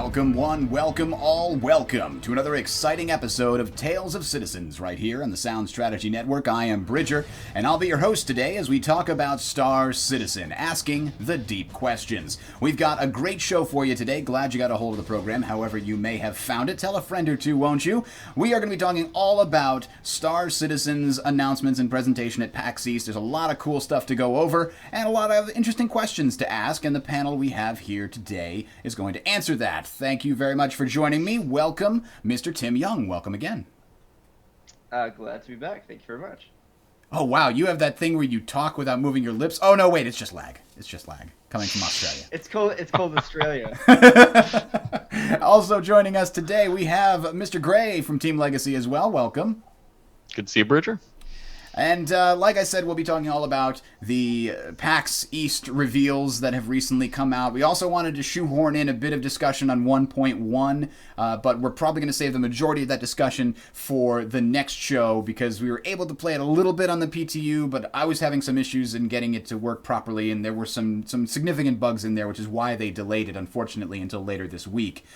Welcome one, welcome all, welcome to another exciting episode of Tales of Citizens right here on the Sound Strategy Network. I am Bridger, and I'll be your host today as we talk about Star Citizen, asking the deep questions. We've got a great show for you today. Glad you got a hold of the program, however you may have found it. Tell a friend or two, won't you? We are going to be talking all about Star Citizen's announcements and presentation at PAX East. There's a lot of cool stuff to go over and a lot of interesting questions to ask, and the panel we have here today is going to answer that. Thank you very much for joining me. Welcome, Mr. Tim Young. Welcome again. Glad to be back. Thank you very much. Oh, wow. You have that thing where you talk without moving your lips. Oh, no, wait. It's just lag. It's just lag. Coming from Australia. It's called Australia. Also joining us today, we have Mr. Gray from Team Legacy as well. Welcome. Good to see you, Bridger. And like I said, we'll be talking all about the PAX East reveals that have recently come out. We also wanted to shoehorn in a bit of discussion on 1.1, but we're probably going to save the majority of that discussion for the next show because we were able to play it a little bit on the PTU, but I was having some issues in getting it to work properly, and there were some significant bugs in there, which is why they delayed it, unfortunately, until later this week.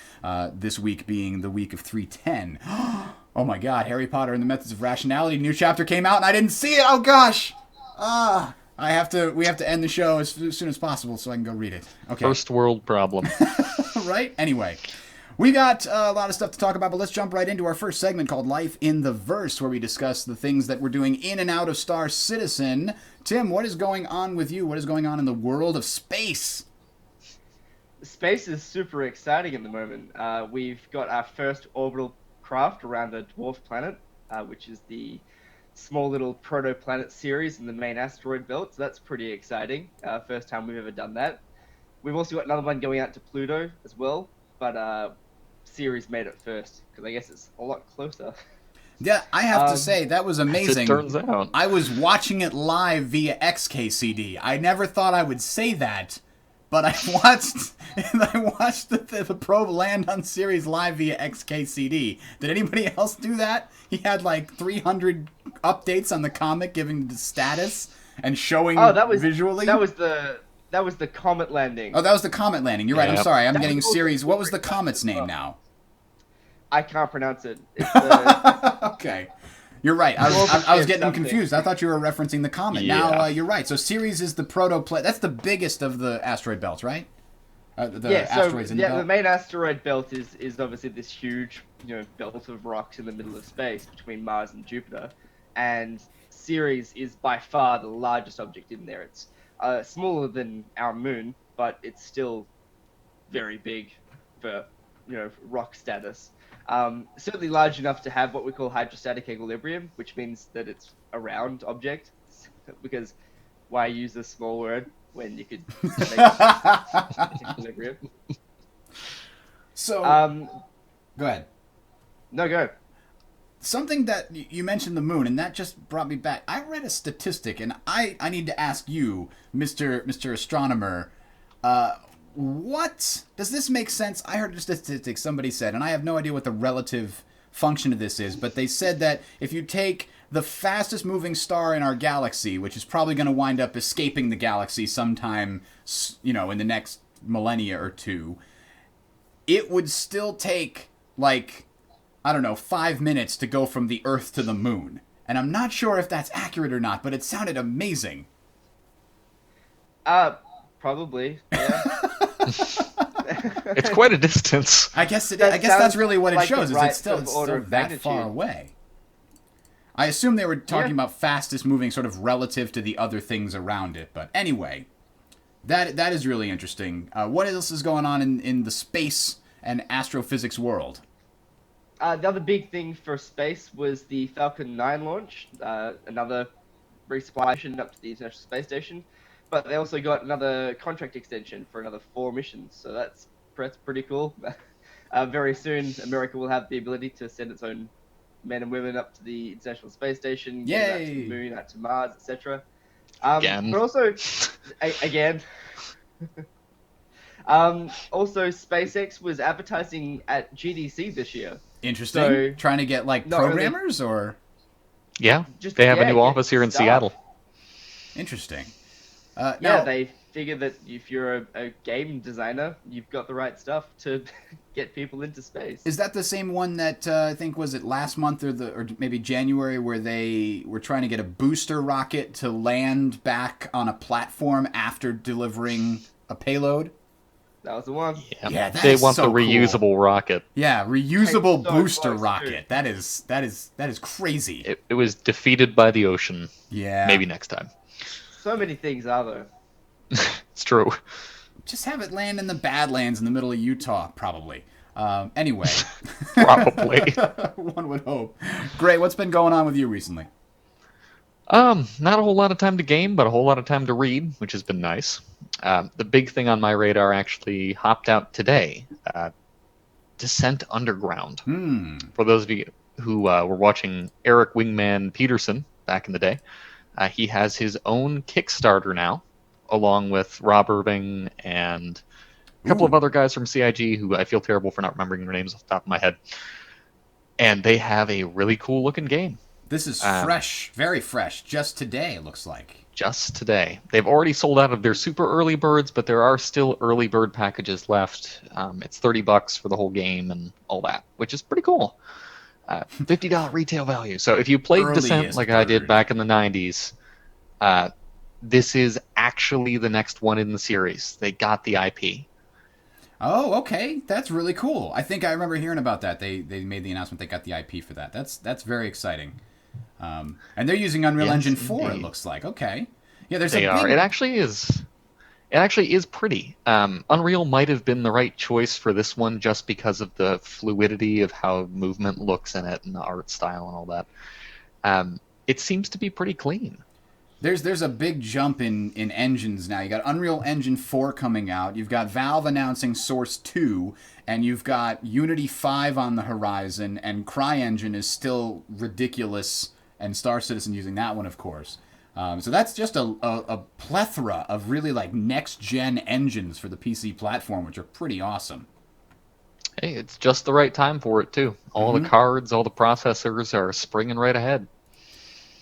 This week being the week of 310. Oh my god, Harry Potter and the Methods of Rationality, new chapter came out and I didn't see it. Oh gosh. We have to end the show as soon as possible so I can go read it. Okay. First world problem. Right? Anyway, we got a lot of stuff to talk about, but let's jump right into our first segment called Life in the Verse, where we discuss the things that we're doing in and out of Star Citizen. Tim, what is going on with you? What is going on in the world of space? Space is super exciting at the moment. We've got our first orbital craft around a dwarf planet, which is the small little proto-planet series in the main asteroid belt, so that's pretty exciting. First time we've ever done that. We've also got another one going out to Pluto as well, but Ceres made it first, because I guess it's a lot closer. Yeah, I have to say, that was amazing. As it turns out. I was watching it live via XKCD. I never thought I would say that, but I watched the probe land on Ceres live via XKCD. Did anybody else do that? He had like 300 updates on the comic, giving the status and showing visually. That was the comet landing. Oh, that was the comet landing. You're right. Yeah. I'm sorry. I'm getting Ceres. What was the comet's name now? I can't pronounce it. It's, Okay. You're right. I was getting confused. I thought you were referencing the comet. Yeah. Now you're right. So Ceres is the proto-planet. That's the biggest of the asteroid belts, right? Asteroids in the belt. The main asteroid belt is obviously this huge, belt of rocks in the middle of space between Mars and Jupiter, and Ceres is by far the largest object in there. It's smaller than our moon, but it's still very big for rock status. Certainly large enough to have what we call hydrostatic equilibrium, which means that it's a round object, because why use a small word when you could make equilibrium? So, go ahead. No, go. Something that you mentioned the moon, and that just brought me back. I read a statistic, and I need to ask you, Mr. Astronomer, what does this make sense? I heard a statistic somebody said, and I have no idea what the relative function of this is, but they said that if you take the fastest moving star in our galaxy, which is probably going to wind up escaping the galaxy sometime, in the next millennia or two, it would still take, 5 minutes to go from the Earth to the moon. And I'm not sure if that's accurate or not, but it sounded amazing. Probably, yeah. It's quite a distance. I guess that's really what it shows. Right, It's still that magnitude. far away. I assume they were talking about fastest moving sort of relative to the other things around it. But anyway, that is really interesting. What else is going on in the space and astrophysics world? The other big thing for space was the Falcon 9 launch, another resupply mission up to the International Space Station. But they also got another contract extension for another 4 missions, so that's pretty cool. Very soon, America will have the ability to send its own men and women up to the International Space Station, get out to the moon, out to Mars, etc. Again. But also, again. Also, SpaceX was advertising at GDC this year. Interesting. So, trying to get programmers or? Yeah, they have a new office here in staff. Seattle. Interesting. They figure that if you're a game designer, you've got the right stuff to get people into space. Is that the same one that I think was it last month or maybe January, where they were trying to get a booster rocket to land back on a platform after delivering a payload? That was the one. Yeah, that they is want so the cool. reusable rocket. Yeah, reusable So booster close, rocket. too. That is crazy. It was defeated by the ocean. Yeah. Maybe next time. So many things are there. It's true. Just have it land in the Badlands in the middle of Utah, probably. Anyway. Probably. One would hope. Great. What's been going on with you recently? Not a whole lot of time to game, but a whole lot of time to read, which has been nice. The big thing on my radar actually hopped out today. Descent Underground. For those of you who were watching Eric Wingman Peterson back in the day, he has his own Kickstarter now, along with Rob Irving and a couple of other guys from CIG who I feel terrible for not remembering their names off the top of my head. And they have a really cool looking game. This is fresh, very fresh. Just today, it looks like. Just today. They've already sold out of their super early birds, but there are still early bird packages left. It's $30 for the whole game and all that, which is pretty cool. $50 retail value. So if you played Earliest Descent like I did bird. back in the 90s, this is actually the next one in the series. They got the IP. Oh, okay. That's really cool. I think I remember hearing about that. They made the announcement they got the IP for that. That's very exciting. And they're using Unreal Yes, Engine 4, indeed. it looks like. Okay. Yeah, there's They a are. big... It actually is pretty. Unreal might have been the right choice for this one just because of the fluidity of how movement looks in it and the art style and all that. It seems to be pretty clean. There's a big jump in engines now. You got Unreal Engine 4 coming out. You've got Valve announcing Source 2, and you've got Unity 5 on the horizon, and CryEngine is still ridiculous, and Star Citizen using that one, of course. So that's just a plethora of really like next-gen engines for the PC platform, which are pretty awesome. Hey, it's just the right time for it, too. All the cards, all the processors are springing right ahead.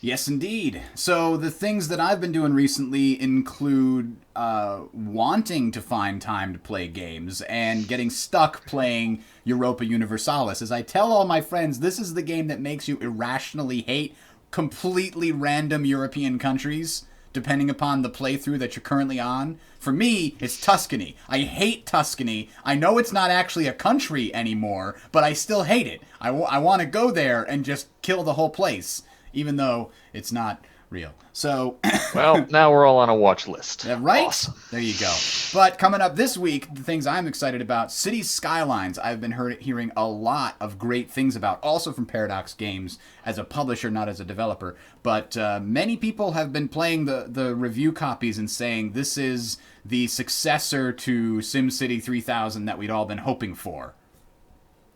Yes, indeed. So the things that I've been doing recently include wanting to find time to play games and getting stuck playing Europa Universalis. As I tell all my friends, this is the game that makes you irrationally hate completely random European countries, depending upon the playthrough that you're currently on. For me, it's Tuscany. I hate Tuscany. I know it's not actually a country anymore, but I still hate it. I want to go there and just kill the whole place, even though it's not real. So, Well, now we're all on a watch list. right? Awesome. There you go. But coming up this week, the things I'm excited about, Cities Skylines. I've been hearing a lot of great things about, also from Paradox Games as a publisher, not as a developer. But many people have been playing the review copies and saying this is the successor to SimCity 3000 that we'd all been hoping for.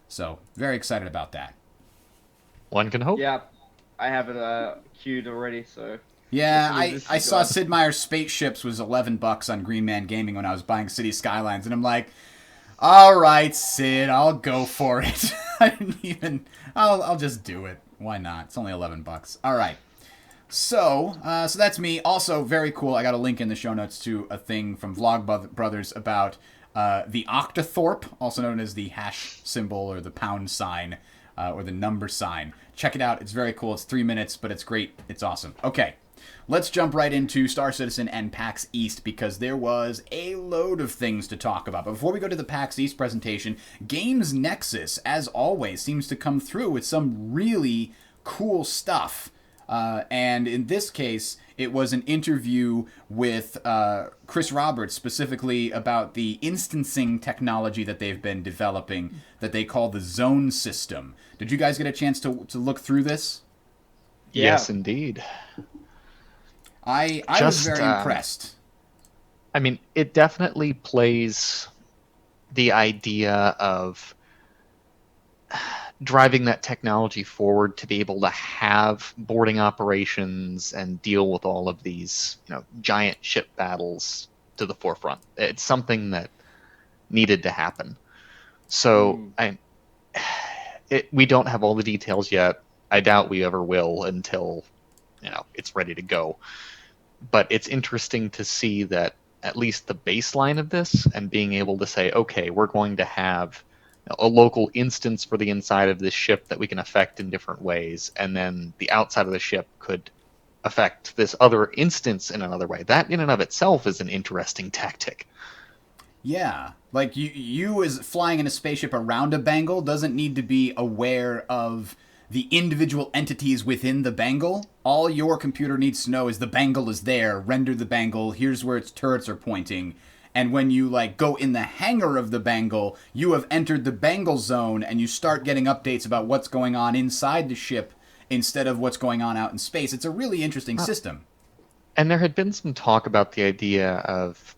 So, very excited about that. One can hope. Yeah, I have it queued already, so... Yeah, This is I saw good. Sid Meier's Spaceships was $11 on Green Man Gaming when I was buying City Skylines, and I'm like, all right, Sid, I'll go for it. I didn't even... I'll just do it. Why not? It's only $11. All right. So that's me. Also, very cool. I got a link in the show notes to a thing from Vlog Brothers about the Octothorpe, also known as the hash symbol or the pound sign or the number sign. Check it out. It's very cool. It's 3 minutes, but it's great. It's awesome. Okay. Let's jump right into Star Citizen and PAX East because there was a load of things to talk about. But before we go to the PAX East presentation, Games Nexus, as always, seems to come through with some really cool stuff. And in this case, it was an interview with Chris Roberts specifically about the instancing technology that they've been developing that they call the zone system. Did you guys get a chance to look through this? Yes, indeed. I was very impressed. I mean, it definitely plays the idea of driving that technology forward to be able to have boarding operations and deal with all of these, giant ship battles to the forefront. It's something that needed to happen. So we don't have all the details yet. I doubt we ever will until it's ready to go. But it's interesting to see that at least the baseline of this and being able to say, okay, we're going to have a local instance for the inside of this ship that we can affect in different ways, and then the outside of the ship could affect this other instance in another way. That in and of itself is an interesting tactic. Yeah, like you as flying in a spaceship around a bangle doesn't need to be aware of the individual entities within the bangle. All your computer needs to know is the bangle is there. Render the bangle. Here's where its turrets are pointing. And when you like go in the hangar of the bangle, you have entered the bangle zone, and you start getting updates about what's going on inside the ship instead of what's going on out in space. It's a really interesting system. And there had been some talk about the idea of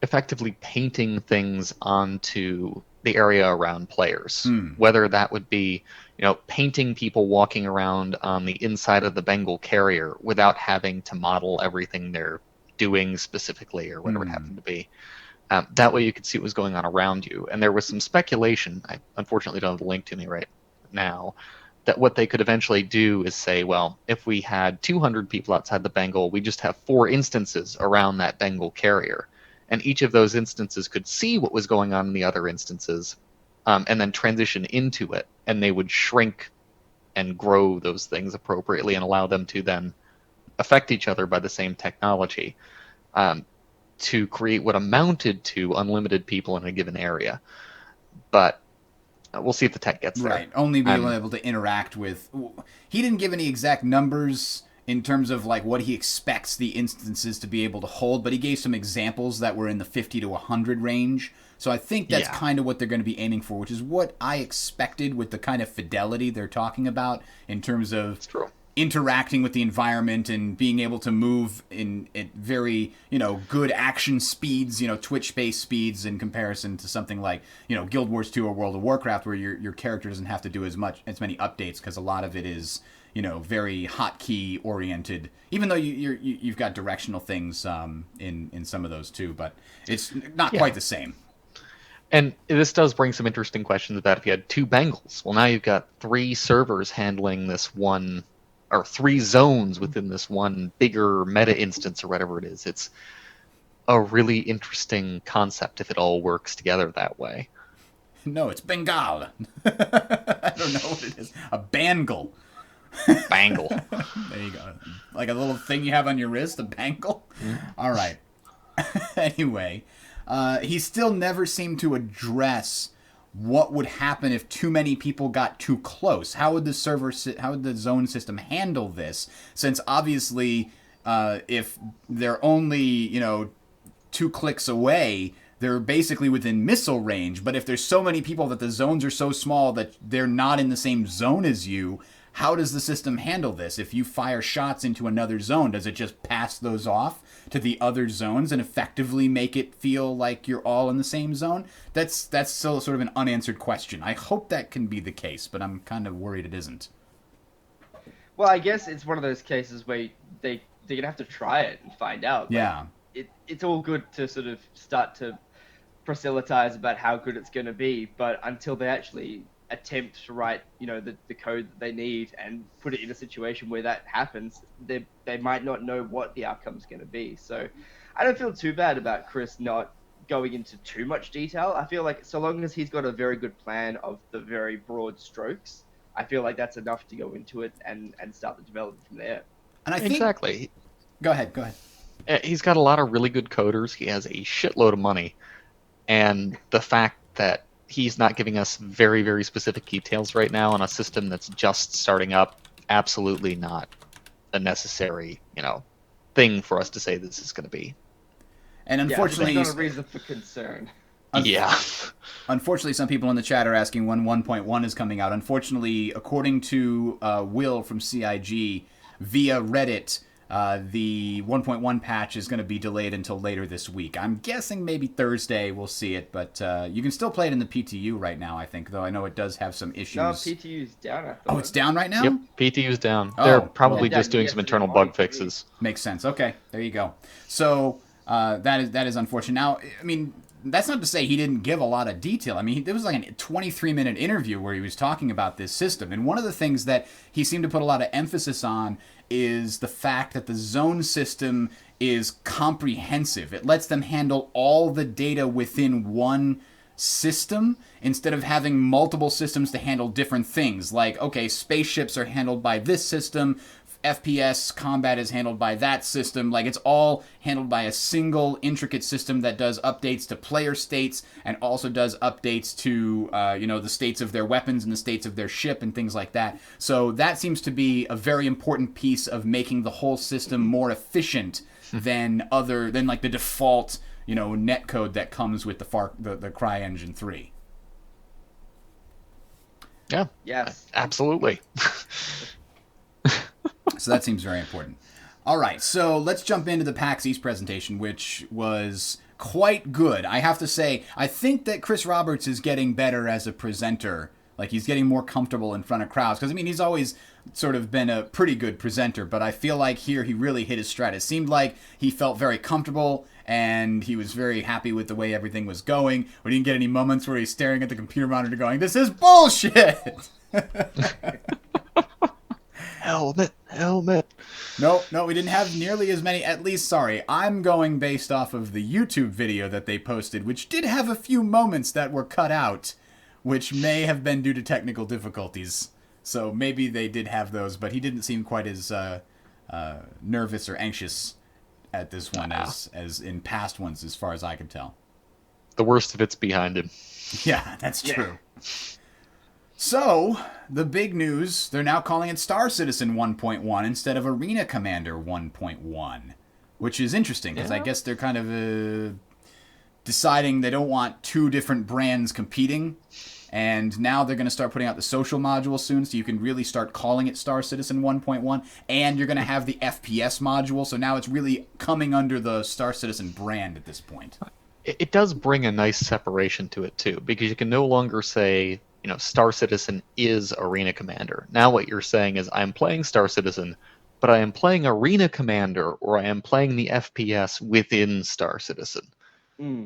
effectively painting things onto the area around players. Whether that would be, painting people walking around on the inside of the Bengal carrier without having to model everything they're doing specifically or whatever it happened to be. That way you could see what was going on around you. And there was some speculation, I unfortunately don't have the link to me right now, that what they could eventually do is say, well, if we had 200 people outside the Bengal, we just have 4 instances around that Bengal carrier. And each of those instances could see what was going on in the other instances, and then transition into it. And they would shrink and grow those things appropriately and allow them to then affect each other by the same technology, to create what amounted to unlimited people in a given area. But we'll see if the tech gets there. Right, only being able to interact with... He didn't give any exact numbers in terms of like what he expects the instances to be able to hold, but he gave some examples that were in the 50 to 100 range. So I think that's kind of what they're going to be aiming for, which is what I expected with the kind of fidelity they're talking about in terms of interacting with the environment and being able to move in at very, good action speeds, Twitch-based speeds in comparison to something like, Guild Wars 2 or World of Warcraft, where your character doesn't have to do as many updates because a lot of it is very hotkey oriented. Even though you've got directional things in some of those too, but it's not quite the same. And this does bring some interesting questions about if you had 2 Bengals. Well, now you've got 3 servers handling this one, or 3 zones within this one bigger meta instance or whatever it is. It's a really interesting concept if it all works together that way. No, it's Bengal. I don't know what it is. A bangle. Bangle. There you go. Like a little thing you have on your wrist, a bangle? All right. Anyway, he still never seemed to address what would happen if too many people got too close. How would the zone system handle this? Since obviously, if they're only, 2 clicks away, they're basically within missile range. But if there's so many people that the zones are so small that they're not in the same zone as you, how does the system handle this? If you fire shots into another zone, does it just pass those off to the other zones and effectively make it feel like you're all in the same zone? That's still sort of an unanswered question. I hope that can be the case, but I'm kind of worried it isn't. Well, I guess it's one of those cases where they're going to have to try it and find out. Yeah. It's all good to sort of start to proselytize about how good it's going to be, but until they actually attempt to write, the code that they need and put it in a situation where that happens, they might not know what the outcome's going to be. So I don't feel too bad about Chris not going into too much detail. I feel like so long as he's got a very good plan of the very broad strokes, I feel like that's enough to go into it and start the development from there. And I think... Exactly. Go ahead. He's got a lot of really good coders. He has a shitload of money. And the fact that he's not giving us very, very specific details right now on a system that's just starting up, absolutely not a necessary, thing for us to say this is going to be. And unfortunately... there's not a reason for concern. Unfortunately, some people in the chat are asking when 1.1 is coming out. Unfortunately, according to Will from CIG, via Reddit, the 1.1 patch is going to be delayed until later this week. I'm guessing maybe Thursday we'll see it, but you can still play it in the PTU right now, I think, though I know it does have some issues. No, PTU's down, I thought. Oh, it's down right now? Yep, PTU's down. They're probably yeah, just doing some internal bug fixes. Makes sense. Okay, there you go. So that is unfortunate. Now, I mean, that's not to say he didn't give a lot of detail. I mean, there was like a 23-minute interview where he was talking about this system. And one of the things that he seemed to put a lot of emphasis on is the fact that the zone system is comprehensive. It lets them handle all the data within one system instead of having multiple systems to handle different things. Like, okay, spaceships are handled by this system, FPS combat is handled by that system. Like, it's all handled by a single intricate system that does updates to player states and also does updates to the states of their weapons and the states of their ship and things like that. So that seems to be a very important piece of making the whole system more efficient than like the default netcode that comes with the CryEngine 3. Yeah. Yes. Absolutely. So that seems very important. All right, so let's jump into the PAX East presentation, which was quite good. I have to say, I think that Chris Roberts is getting better as a presenter. Like, he's getting more comfortable in front of crowds. Because, I mean, he's always sort of been a pretty good presenter, but I feel like here he really hit his stride. It seemed like he felt very comfortable, and he was very happy with the way everything was going. We didn't get any moments where he's staring at the computer monitor going, "This is bullshit!" Helmet. No, we didn't have nearly as many. At least, sorry, I'm going based off of the YouTube video that they posted, which did have a few moments that were cut out, which may have been due to technical difficulties. So maybe they did have those, but he didn't seem quite as nervous or anxious at this one as in past ones, as far as I can tell. The worst of it's behind him. Yeah, that's true. So, the big news, they're now calling it Star Citizen 1.1 instead of Arena Commander 1.1, which is interesting, because I guess they're kind of deciding they don't want two different brands competing, and now they're going to start putting out the social module soon, so you can really start calling it Star Citizen 1.1, and you're going to have the FPS module, so now it's really coming under the Star Citizen brand at this point. It does bring a nice separation to it, too, because you can no longer say, Star Citizen is Arena Commander. Now what you're saying is, I am playing Star Citizen, but I am playing Arena Commander, or I am playing the FPS within Star Citizen.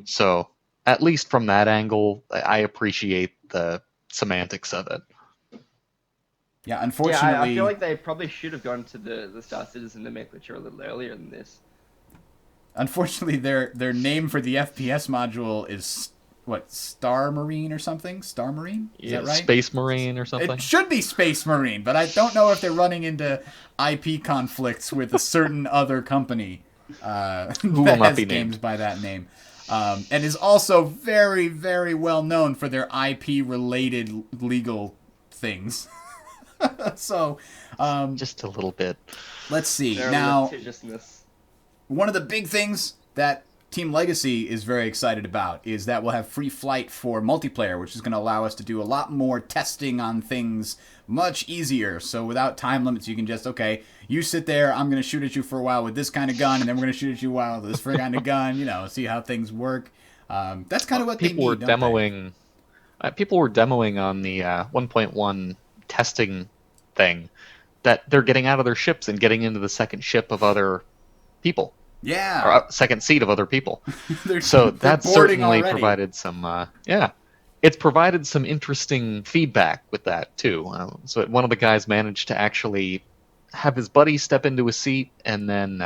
So, at least from that angle, I appreciate the semantics of it. Yeah, unfortunately... Yeah, I feel like they probably should have gone to the Star Citizen nomenclature a little earlier than this. Unfortunately, their name for the FPS module is... What, Star Marine or something? Star Marine? Is that right? Space Marine or something? It should be Space Marine, but I don't know if they're running into IP conflicts with a certain other company who will not be games named by that name. And is also very, very well known for their IP-related legal things. So, just a little bit. Let's see. Their Now, litigiousness. one of the big things that Team Legacy is very excited about is that we'll have free flight for multiplayer, which is going to allow us to do a lot more testing on things much easier. So without time limits, you can just, okay, you sit there, I'm going to shoot at you for a while with this kind of gun, and then we're going to shoot at you a while with this kind of gun, see how things work. That's kind of what people they were need, demoing. People were demoing on the 1.1 testing thing that they're getting out of their ships and getting into the second ship of other people. Yeah. Or second seat of other people. They're that boarding certainly already. provided some, it's provided some interesting feedback with that, too. So one of the guys managed to actually have his buddy step into a seat and then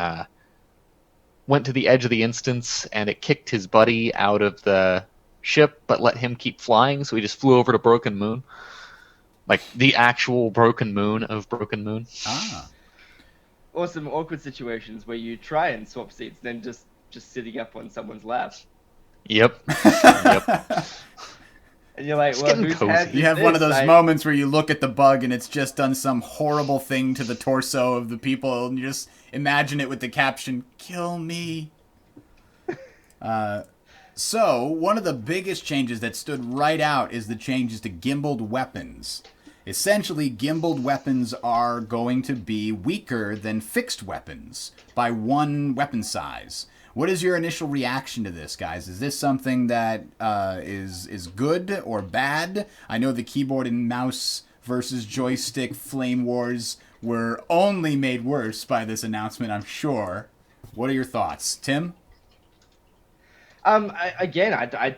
went to the edge of the instance, and it kicked his buddy out of the ship, but let him keep flying, so he just flew over to Broken Moon. Like, the actual Broken Moon of Broken Moon. Ah. Or some awkward situations where you try and swap seats, then just sitting up on someone's lap. Yep. And you're like, It's well, getting whose cozy. hand is You have one of this? those moments where you look at the bug and it's just done some horrible thing to the torso of the people, and you just imagine it with the caption, "Kill me." So, one of the biggest changes that stood right out is the changes to gimbaled weapons. Essentially, gimbaled weapons are going to be weaker than fixed weapons by one weapon size. What is your initial reaction to this, guys? Is this something that is good or bad? I know the keyboard and mouse versus joystick flame wars were only made worse by this announcement, I'm sure. What are your thoughts? Tim? I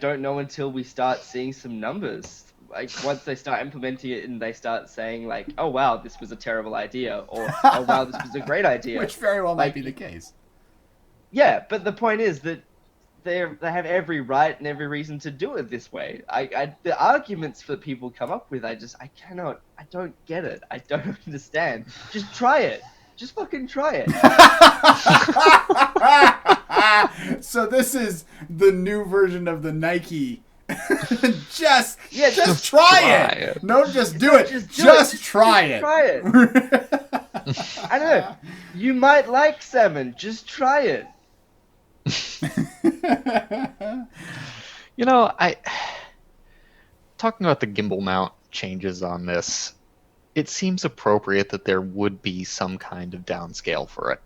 don't know until we start seeing some numbers. Like, once they start implementing it and they start saying, like, oh, wow, this was a terrible idea, or, oh, wow, this was a great idea. Which very well might Like, be the case. Yeah, but the point is that they have every right and every reason to do it this way. The arguments that people come up with, I don't get it. I don't understand. Just try it. Just fucking try it. So this is the new version of the Nike. just Just try try it. it. No, just do it. Just do Just it. try it. Try it. I don't know. You might like salmon. Just try it. I talking about the gimbal mount changes on this, it seems appropriate that there would be some kind of downscale for it.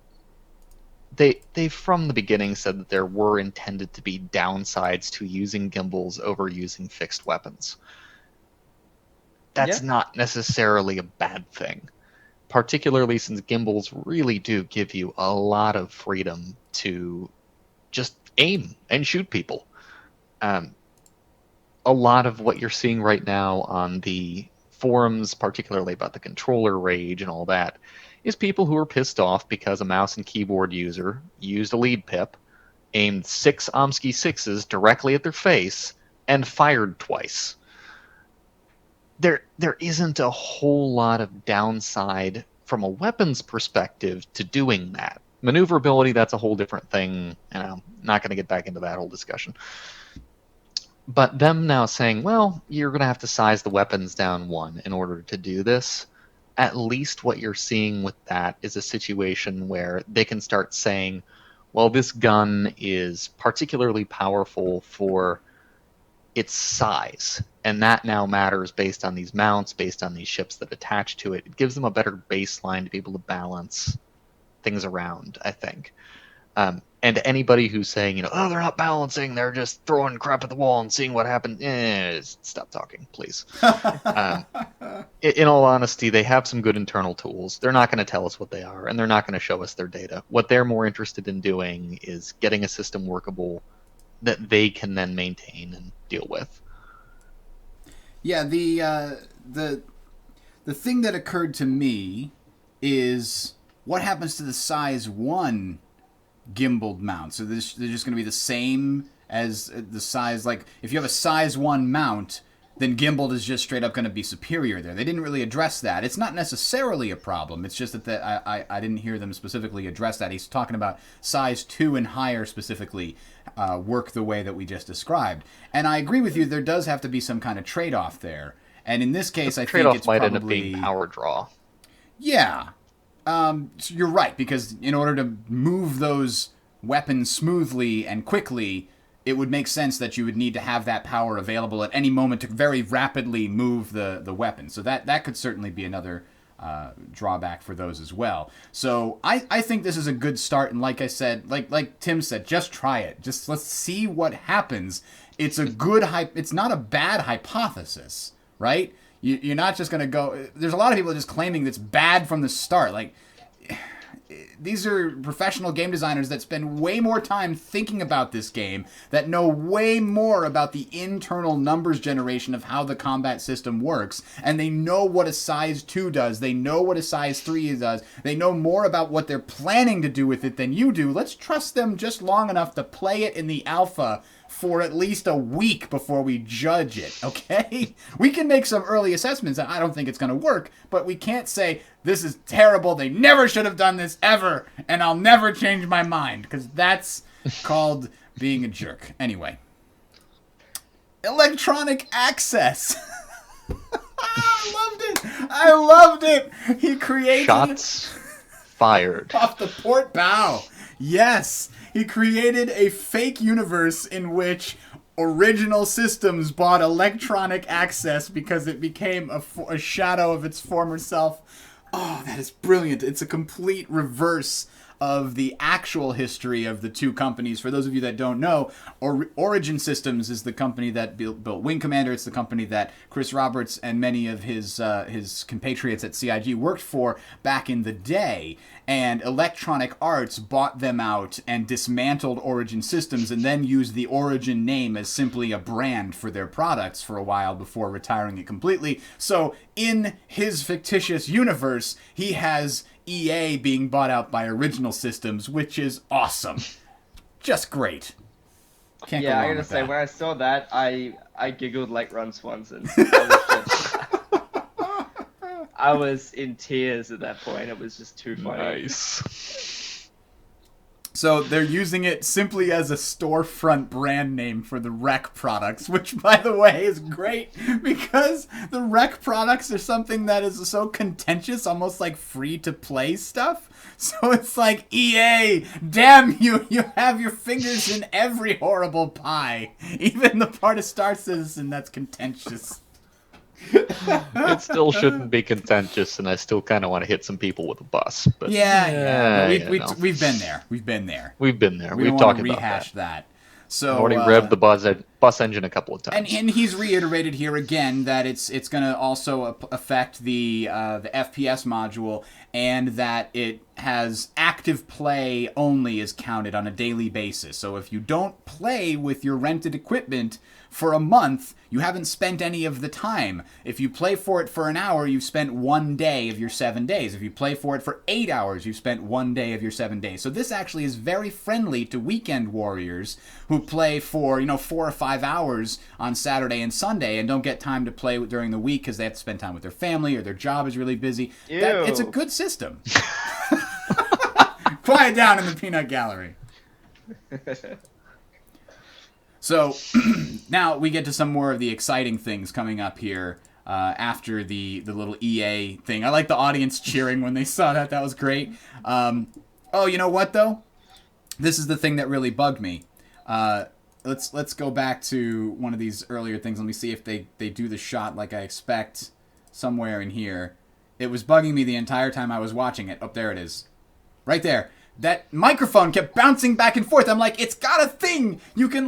They from the beginning said that there were intended to be downsides to using gimbals over using fixed weapons. That's not necessarily a bad thing, particularly since gimbals really do give you a lot of freedom to just aim and shoot people. A lot of what you're seeing right now on the forums, particularly about the controller rage and all that, is people who are pissed off because a mouse and keyboard user used a lead pip, aimed 6 Omsky 6s directly at their face, and fired twice. There isn't a whole lot of downside from a weapons perspective to doing that. Maneuverability, that's a whole different thing, and I'm not going to get back into that whole discussion. But them now saying, well, you're going to have to size the weapons down 1 in order to do this, at least what you're seeing with that is a situation where they can start saying, well, this gun is particularly powerful for its size, and that now matters based on these mounts, based on these ships that attach to it. It gives them a better baseline to be able to balance things around, I think. And anybody who's saying, oh, they're not balancing, they're just throwing crap at the wall and seeing what happens, stop talking, please. In all honesty, they have some good internal tools. They're not going to tell us what they are, and they're not going to show us their data. What they're more interested in doing is getting a system workable that they can then maintain and deal with. Yeah, the thing that occurred to me is what happens to the size 1 gimbaled mount? So they're just going to be the same as the size, like if you have a size 1 mount, then gimbaled is just straight up going to be superior there. They didn't really address that. It's not necessarily a problem. It's just that I didn't hear them specifically address that. He's talking about size 2 and higher specifically work the way that we just described. And I agree with you, there does have to be some kind of trade-off there. And in this case, I think it's might probably... end up being power draw. Yeah. So you're right, because in order to move those weapons smoothly and quickly, it would make sense that you would need to have that power available at any moment to very rapidly move the weapon. So that could certainly be another drawback for those as well. So I think this is a good start, and like I said, like Tim said, just try it. Just let's see what happens. It's a good it's not a bad hypothesis, right? You're not just going to go... There's a lot of people just claiming that's bad from the start. Like, these are professional game designers that spend way more time thinking about this game, that know way more about the internal numbers generation of how the combat system works, and they know what a size 2 does. They know what a size 3 does. They know more about what they're planning to do with it than you do. Let's trust them just long enough to play it in the alpha for at least a week before we judge it, okay? We can make some early assessments, and I don't think it's going to work, but we can't say, this is terrible, they never should have done this ever, and I'll never change my mind, because that's called being a jerk. Anyway. Electronic access. I loved it! He created... Shots fired. Off the port bow. Yes, he created a fake universe in which Original Systems bought electronic access because it became a shadow of its former self. Oh, that is brilliant. It's a complete reverse of the actual history of the two companies. For those of you that don't know, Origin Systems is the company that built Wing Commander. It's the company that Chris Roberts and many of his compatriots at CIG worked for back in the day. And Electronic Arts bought them out and dismantled Origin Systems and then used the Origin name as simply a brand for their products for a while before retiring it completely. So in his fictitious universe, he has EA being bought out by Original Systems, which is awesome. just great. Can't go Yeah, I wrong gotta with say, that. when I saw that, I giggled like Ron Swanson. I was in tears at that point. It was just too funny. Nice. So they're using it simply as a storefront brand name for the rec products, which, by the way, is great because the rec products are something that is so contentious, almost like free-to-play stuff. So it's like, EA, damn you, you have your fingers in every horrible pie, even the part of Star Citizen that's contentious. It still shouldn't be contentious, and I still kind of want to hit some people with a bus. But Yeah, but you know. we've been there. We've been there. We've been there. We We've don't want talked to about rehash that. So I already revved the bus engine a couple of times. and he's reiterated here again that it's going to also affect the FPS module, and that it has active play only is counted on a daily basis. So if you don't play with your rented equipment for a month, you haven't spent any of the time. If you play for it for an hour, you've spent 1 day of your 7 days. If you play for it for 8 hours, you've spent 1 day of your 7 days. So this actually is very friendly to weekend warriors who play for, 4 or 5 hours on Saturday and Sunday and don't get time to play during the week because they have to spend time with their family or their job is really busy. It's a good system. Quiet down in the peanut gallery. So now we get to some more of the exciting things coming up here after the little EA thing. I like the audience cheering when they saw that. That was great. Oh, you know what, though? This is the thing that really bugged me. Let's go back to one of these earlier things. Let me see if they do the shot like I expect somewhere in here. It was bugging me the entire time I was watching it. Oh, there it is. Right there. That microphone kept bouncing back and forth. I'm like, it's got a thing. You can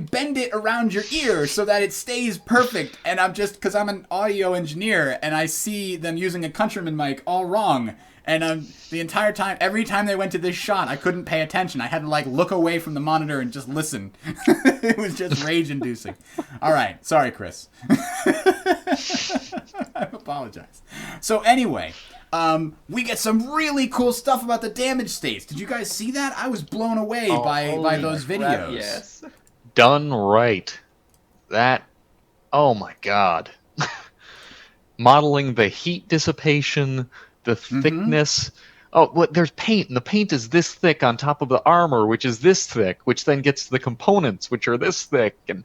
bend it around your ear so that it stays perfect. And I'm just, because I'm an audio engineer and I see them using a Countryman mic all wrong. And the entire time, every time they went to this shot, I couldn't pay attention. I had to look away from the monitor and just listen. It was just rage-inducing. All right, sorry, Chris. I apologize. So anyway, we get some really cool stuff about the damage states. Did you guys see that? I was blown away by those videos. Yes. Done right. Oh my god. Modeling the heat dissipation, the thickness. Oh, there's paint, and the paint is this thick on top of the armor, which is this thick, which then gets to the components, which are this thick, and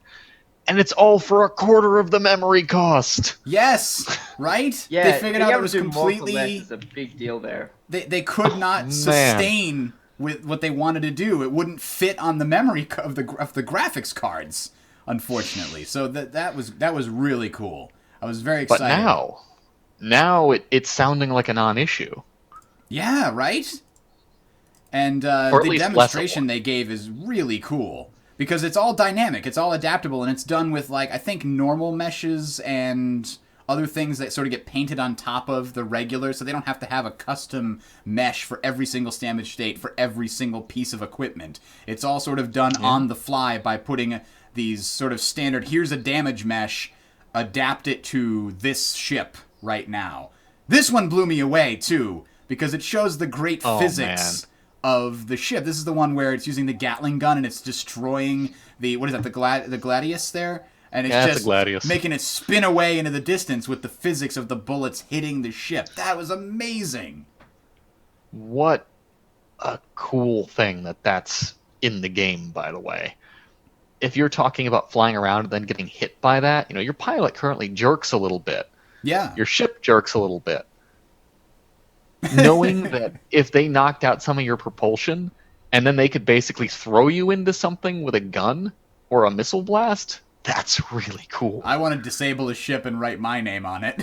it's all for a quarter of the memory cost. Yes, right? Yeah, they figured out it was completely. It's a big deal there. They could not sustain with what they wanted to do. It wouldn't fit on the memory of the graphics cards, unfortunately. So that was really cool. I was very excited. But now it's sounding like a non-issue. Yeah, right? And the demonstration they gave is really cool. Because it's all dynamic, it's all adaptable, and it's done with, I think, normal meshes and other things that sort of get painted on top of the regular, so they don't have to have a custom mesh for every single damage state for every single piece of equipment. It's all sort of done on the fly by putting these sort of standard, here's a damage mesh, adapt it to this ship right now. This one blew me away, too, because it shows the great physics of the ship. This is the one where it's using the Gatling gun and it's destroying the Gladius there, and it's just making it spin away into the distance with the physics of the bullets hitting the ship. That was amazing. What a cool thing that's in the game, by the way. If you're talking about flying around and then getting hit by that, your pilot currently jerks a little bit. Yeah. Your ship jerks a little bit. Knowing that if they knocked out some of your propulsion and then they could basically throw you into something with a gun or a missile blast, that's really cool. I want to disable a ship and write my name on it.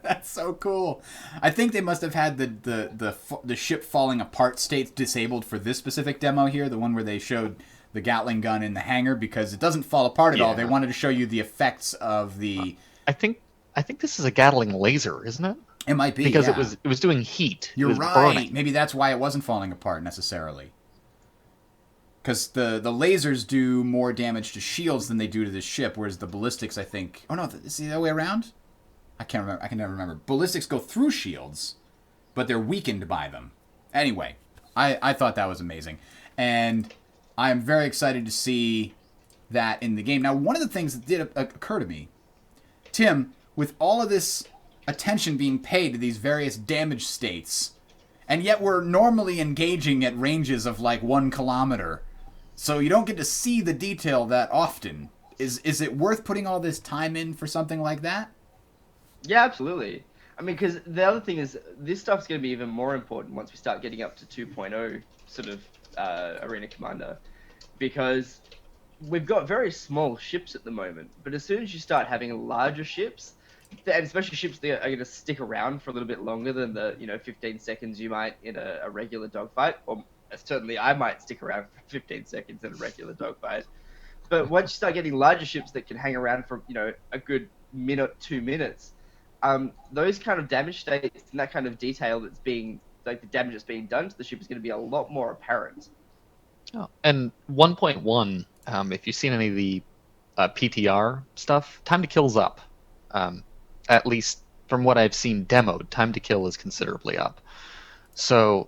That's so cool. I think they must have had the ship falling apart states disabled for this specific demo here, the one where they showed the Gatling gun in the hangar, because it doesn't fall apart at all. They wanted to show you the effects of the... I think this is a Gatling laser, isn't it? It might be, because it was doing heat. You're right. Burning. Maybe that's why it wasn't falling apart necessarily. Because the lasers do more damage to shields than they do to the ship, whereas the ballistics, I think... Oh, no, is the other way around? I can't remember. I can never remember. Ballistics go through shields, but they're weakened by them. Anyway, I thought that was amazing. And I am very excited to see that in the game. Now, one of the things that did occur to me, Tim, with all of this attention being paid to these various damage states, and yet we're normally engaging at ranges of like 1 kilometer, so you don't get to see the detail that often. Is it worth putting all this time in for something like that? Yeah, absolutely. I mean, because the other thing is, this stuff's going to be even more important once we start getting up to 2.0 sort of Arena Commander, because we've got very small ships at the moment, but as soon as you start having larger ships, and especially ships that are going to stick around for a little bit longer than the 15 seconds you might in a regular dogfight, or certainly I might stick around for 15 seconds in a regular dogfight. But once you start getting larger ships that can hang around for a good minute, 2 minutes, those kind of damage states and that kind of detail that's being like the damage that's being done to the ship is going to be a lot more apparent. Oh, and 1.1, if you've seen any of the PTR stuff, time to kill's up. At least from what I've seen demoed, time to kill is considerably up. So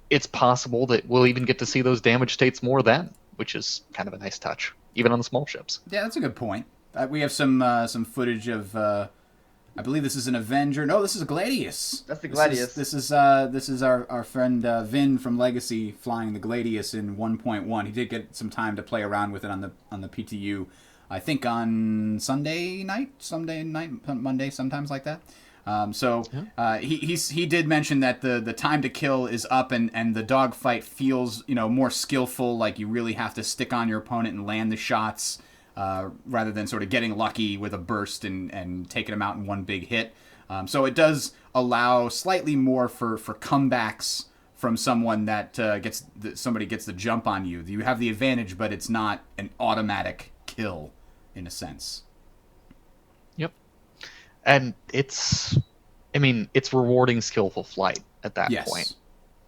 it's possible that we'll even get to see those damage states more then, which is kind of a nice touch, even on the small ships. Yeah, that's a good point. We have some footage of, I believe this is an Avenger. No, this is a Gladius. That's the Gladius. This is our friend Vin from Legacy flying the Gladius in 1.1. He did get some time to play around with it on the PTU. I think on Monday, sometimes like that. He did mention that the time to kill is up and the dogfight feels more skillful, like you really have to stick on your opponent and land the shots rather than sort of getting lucky with a burst and taking them out in one big hit. So it does allow slightly more for comebacks from someone that somebody gets the jump on you. You have the advantage, but it's not an automatic kill in a sense. Yep. And it's rewarding skillful flight at that point.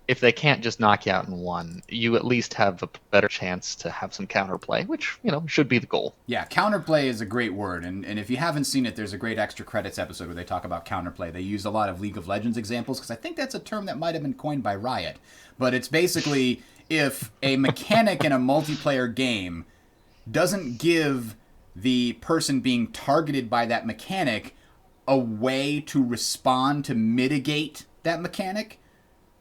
If they can't just knock you out in one, you at least have a better chance to have some counterplay, which, should be the goal. Yeah, counterplay is a great word. And if you haven't seen it, there's a great extra credits episode where they talk about counterplay. They use a lot of League of Legends examples, because I think that's a term that might have been coined by Riot. But it's basically if a mechanic in a multiplayer game doesn't give the person being targeted by that mechanic a way to respond to mitigate that mechanic,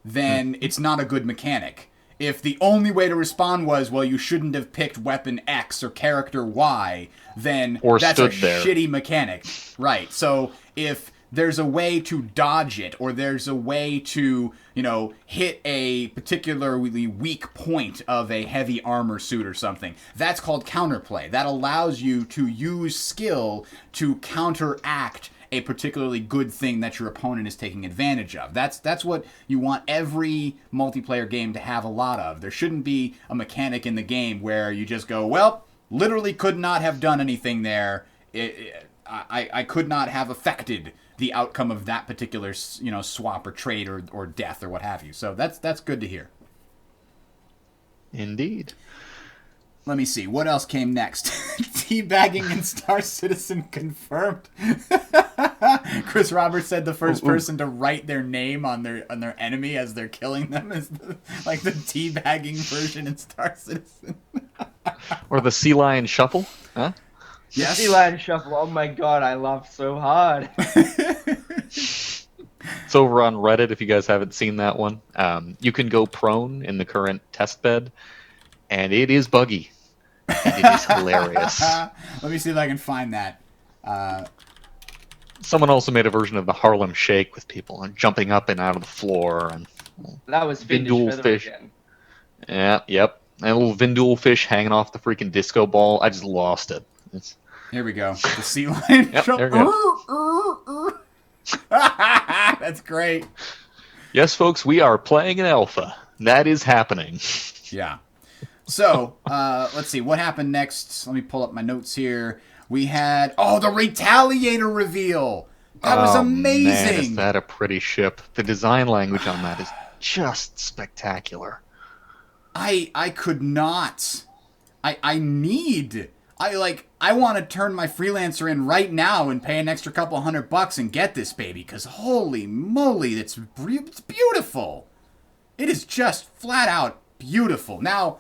then it's not a good mechanic. If the only way to respond was, well, you shouldn't have picked weapon X or character Y, then that's a shitty mechanic. Right. So if there's a way to dodge it, or there's a way to, hit a particularly weak point of a heavy armor suit or something, that's called counterplay. That allows you to use skill to counteract a particularly good thing that your opponent is taking advantage of. That's what you want every multiplayer game to have a lot of. There shouldn't be a mechanic in the game where you just go, well, literally could not have done anything there. I could not have affected the outcome of that particular swap or trade or death or what have you. So that's good to hear. Indeed. Let me see. What else came next? Teabagging in Star Citizen confirmed. Chris Roberts said the first person to write their name on their enemy as they're killing them is the teabagging version in Star Citizen. Or the Sea Lion Shuffle, huh? Yes. Sea Lion Shuffle. Oh my god, I laughed so hard. It's over on Reddit if you guys haven't seen that one. You can go prone in the current test bed, and it is buggy. And it is hilarious. Let me see if I can find that. Someone also made a version of the Harlem Shake with people jumping up and out of the floor. And that was Vindul fish. Again. Yeah, yep. And a little Vindul fish hanging off the freaking disco ball. I just lost it. Here we go. The Sea Lion. Yep, there we go. That's great. Yes, folks, we are playing an alpha. That is happening. Yeah. So, let's see. What happened next? Let me pull up my notes here. We had, the Retaliator reveal. That was amazing. Man, is that a pretty ship. The design language on that is just spectacular. I could not. I want to turn my freelancer in right now and pay an extra couple $100 and get this baby, because holy moly, it's beautiful. It is just flat out beautiful. Now,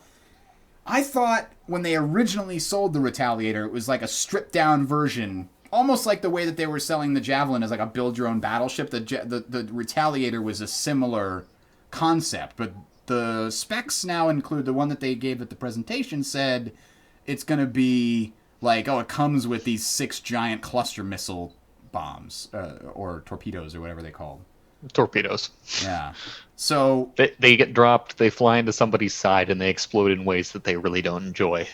I thought when they originally sold the Retaliator, it was like a stripped down version, almost like the way that they were selling the Javelin as like a build your own battleship. The Retaliator was a similar concept, but the specs now include the one that they gave at the presentation said it's going to be like, it comes with these 6 giant cluster missile bombs or torpedoes or whatever they call them. Torpedoes. Yeah. So they get dropped, they fly into somebody's side, and they explode in ways that they really don't enjoy.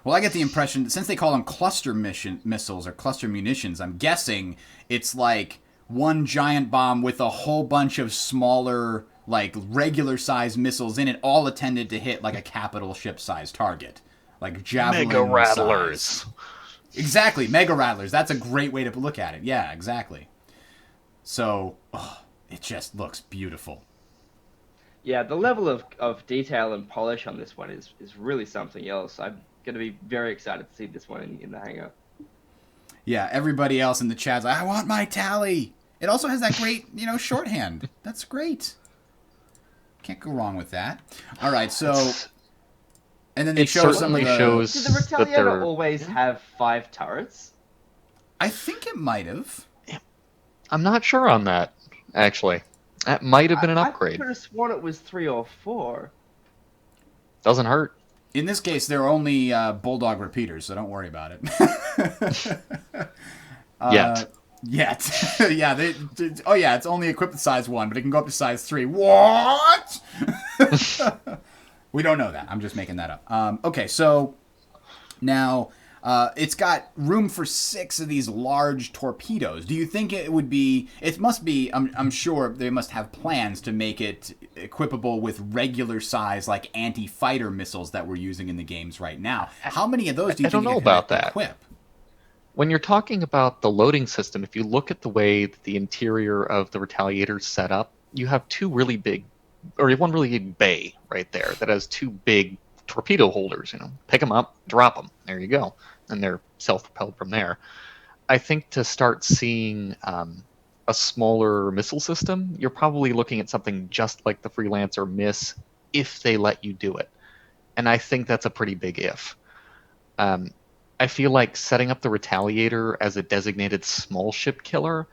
Well, I get the impression that since they call them cluster missiles or cluster munitions, I'm guessing it's like one giant bomb with a whole bunch of smaller, like regular-sized missiles in it, all intended to hit like a capital ship-sized target, like javelin Mega rattlers. size. Exactly, mega rattlers. That's a great way to look at it. Yeah, exactly. So, it just looks beautiful. Yeah, the level of detail and polish on this one is really something else. I'm going to be very excited to see this one in the hangar. Yeah, everybody else in the chat's like, I want my tally. It also has that great, shorthand. That's great. Can't go wrong with that. All right, so... And then they show some of the... shows Did the Retaliator always have 5 turrets? I think it might have. I'm not sure on that, actually. That might have been an upgrade. I could have sworn it was 3 or 4. Doesn't hurt. In this case, they're only Bulldog repeaters, so don't worry about it. Yet. Yeah. It's only equipped with size 1, but it can go up to size 3. What? We don't know that. I'm just making that up. Okay, so now it's got room for 6 of these large torpedoes. Do you think it would be... It must be... I'm sure they must have plans to make it equipable with regular size, like anti-fighter missiles that we're using in the games right now. How many of those do you think you can equip? When you're talking about the loading system, if you look at the way that the interior of the Retaliator is set up, you have 2 really big... Or you have one really big bay right there that has 2 big torpedo holders. Pick them up, drop them. There you go. And they're self-propelled from there. I think to start seeing a smaller missile system, you're probably looking at something just like the Freelancer Miss if they let you do it. And I think that's a pretty big if. I feel like setting up the Retaliator as a designated small ship killer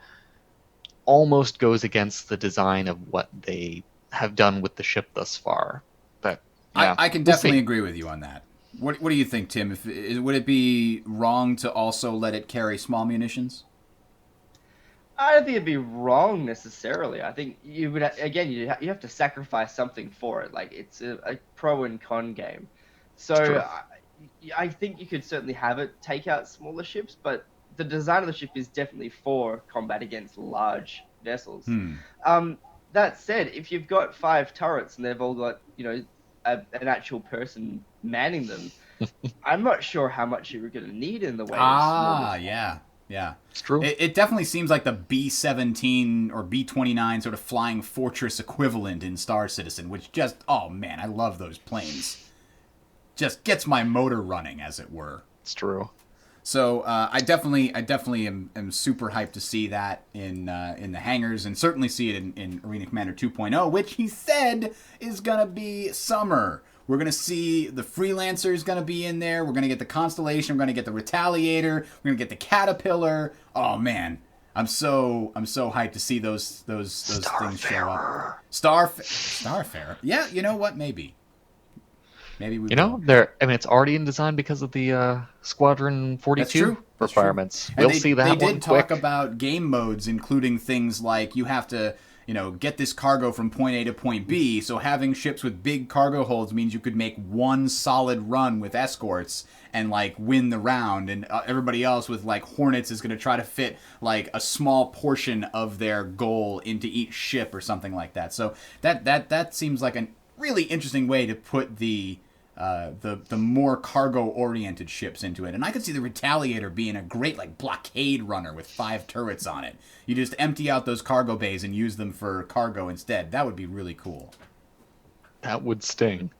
almost goes against the design of what they have done with the ship thus far. But yeah, I can definitely agree with you on that. What do you think, Tim? Would it be wrong to also let it carry small munitions? I don't think it'd be wrong necessarily. I think you would you have to sacrifice something for it. Like it's a pro and con game. So I think you could certainly have it take out smaller ships, but the design of the ship is definitely for combat against large vessels. That said, if you've got 5 turrets and they've all got, an actual person manning them, I'm not sure how much you're going to need in the way of yeah. It's true. It definitely seems like the B-17 or B-29 sort of flying fortress equivalent in Star Citizen, which just, oh man, I love those planes. Just gets my motor running, as it were. It's true. So I definitely am super hyped to see that in the hangars, and certainly see it in Arena Commander 2.0, which he said is gonna be summer. We're gonna see the Freelancer is gonna be in there. We're gonna get the Constellation. We're gonna get the Retaliator. We're gonna get the Caterpillar. Oh man, I'm so hyped to see those things show up. Starfarer. Yeah, you know what? Maybe we will. It's already in design because of the Squadron 42 requirements. We'll see that. They did talk about game modes, including things like you have to, get this cargo from point A to point B. So having ships with big cargo holds means you could make one solid run with escorts and win the round, and everybody else with Hornets is going to try to fit a small portion of their goal into each ship or something like that. So that seems like a really interesting way to put the more cargo-oriented ships into it. And I could see the Retaliator being a great blockade runner with 5 turrets on it. You just empty out those cargo bays and use them for cargo instead. That would be really cool. That would sting.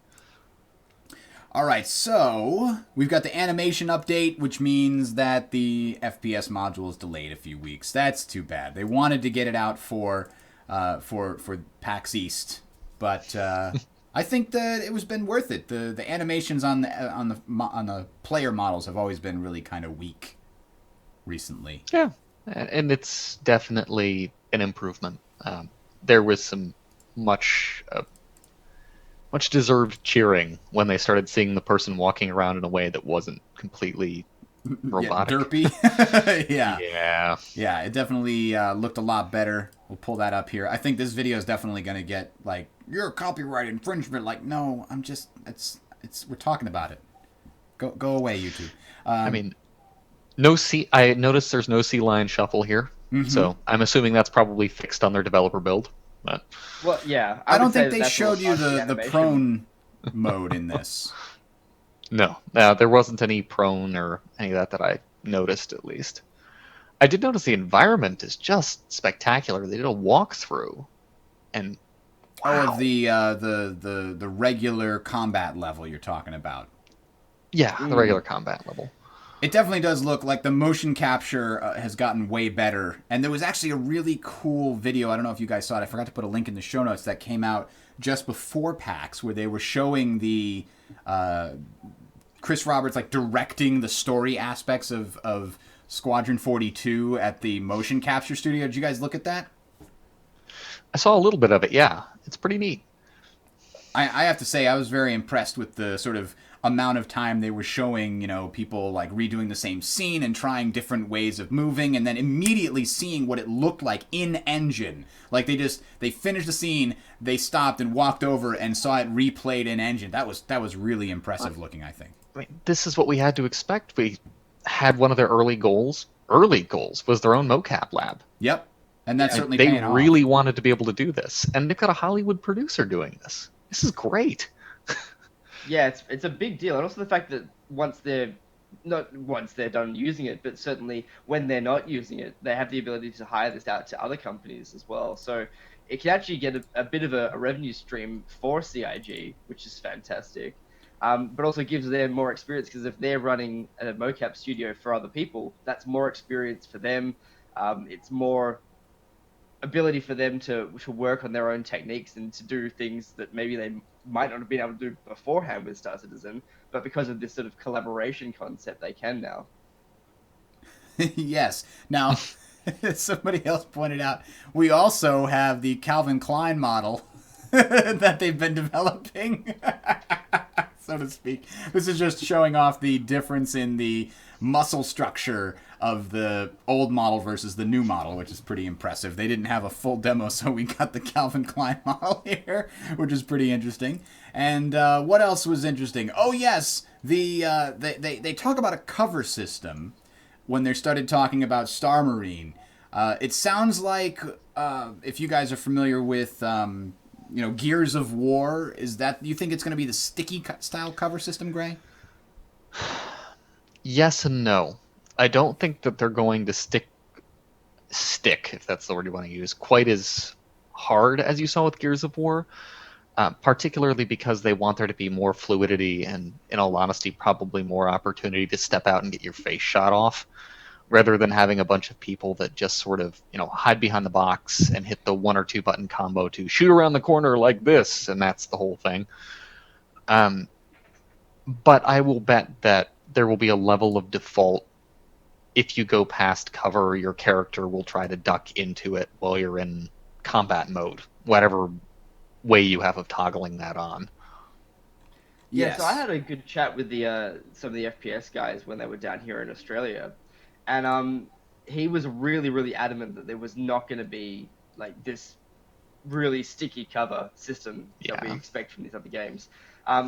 All right, so we've got the animation update, which means that the FPS module is delayed a few weeks. That's too bad. They wanted to get it out for PAX East, but I I think that it was been worth it. The animations on the player models have always been really kind of weak recently. Yeah, and it's definitely an improvement. There was some much much deserved cheering when they started seeing the person walking around in a way that wasn't completely Yeah, robotic. derpy. Yeah. Yeah. Yeah, it definitely looked a lot better. We'll pull that up here. I think this video is definitely going to get like your copyright infringement. Like, no, I'm just it's we're talking about it. Go away, YouTube. I mean, no C. I noticed there's no C line shuffle here, so I'm assuming that's probably fixed on their developer build. But Well, yeah, I would don't say think they that's a showed you lot of the animation. prone mode in this. no, there wasn't any prone or any of that I noticed at least. I did notice the environment is just spectacular. They did a walkthrough, and Oh, wow. of the regular combat level you're talking about. Yeah, the regular combat level. It definitely does look like the motion capture has gotten way better. And there was actually a really cool video. I don't know if you guys saw it. I forgot to put a link in the show notes that came out just before PAX where they were showing the Chris Roberts like directing the story aspects of Squadron 42 at the motion capture studio. Did you guys look at that? I saw a little bit of it. Yeah, it's pretty neat. I have to say I was very impressed with the sort of amount of time they were showing, people like redoing the same scene and trying different ways of moving and then immediately seeing what it looked like in engine. Like they finished the scene, they stopped and walked over and saw it replayed in engine. That was really impressive looking, I think. I mean, this is what we had to expect. We had one of their early goals. Early goals was their own mocap lab. Yep. And that's certainly They paying off. really wanted to be able to do this, and they've got a Hollywood producer doing this. This is great. Yeah, it's a big deal, and also the fact that once they're done using it, but certainly when they're not using it, they have the ability to hire this out to other companies as well. So it can actually get a bit of a revenue stream for CIG, which is fantastic. But also gives them more experience because if they're running a mocap studio for other people, that's more experience for them. It's more ability for them to work on their own techniques and to do things that maybe they might not have been able to do beforehand with Star Citizen, but because of this sort of collaboration concept, they can now. Yes. Now, somebody else pointed out we also have the Calvin Klein model that they've been developing, so to speak. This is just showing off the difference in the muscle structure of the old model versus the new model, which is pretty impressive. They didn't have a full demo, so we got the Calvin Klein model here, which is pretty interesting. And what else was interesting? Oh yes, they talk about a cover system when they started talking about Star Marine. It sounds like if you guys are familiar with Gears of War, you think it's going to be the sticky style cover system, Gray? Yes and no. I don't think that they're going to stick, if that's the word you want to use, quite as hard as you saw with Gears of War, particularly because they want there to be more fluidity and, in all honesty, probably more opportunity to step out and get your face shot off, rather than having a bunch of people that just sort of, hide behind the box and hit the 1 or 2 button combo to shoot around the corner like this, and that's the whole thing. But I will bet that there will be a level of default. If you go past cover, your character will try to duck into it while you're in combat mode, whatever way you have of toggling that on. Yeah, Yes. so I had a good chat with the some of the FPS guys when they were down here in Australia, and he was really, really adamant that there was not going to be like this really sticky cover system that we Yeah. expect from these other games.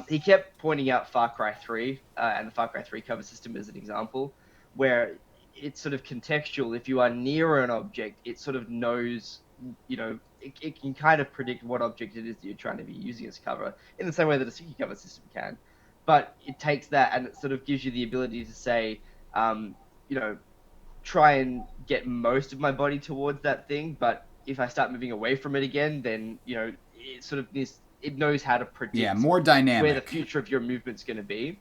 He kept pointing out Far Cry 3 and the Far Cry 3 cover system as an example, where it's sort of contextual. If you are near an object, it sort of knows, it can kind of predict what object it is that you're trying to be using as cover in the same way that a sticky cover system can. But it takes that and it sort of gives you the ability to say, you know, try and get most of my body towards that thing, but if I start moving away from it again, then it sort of it knows how to predict more dynamic where the future of your movement's going to be.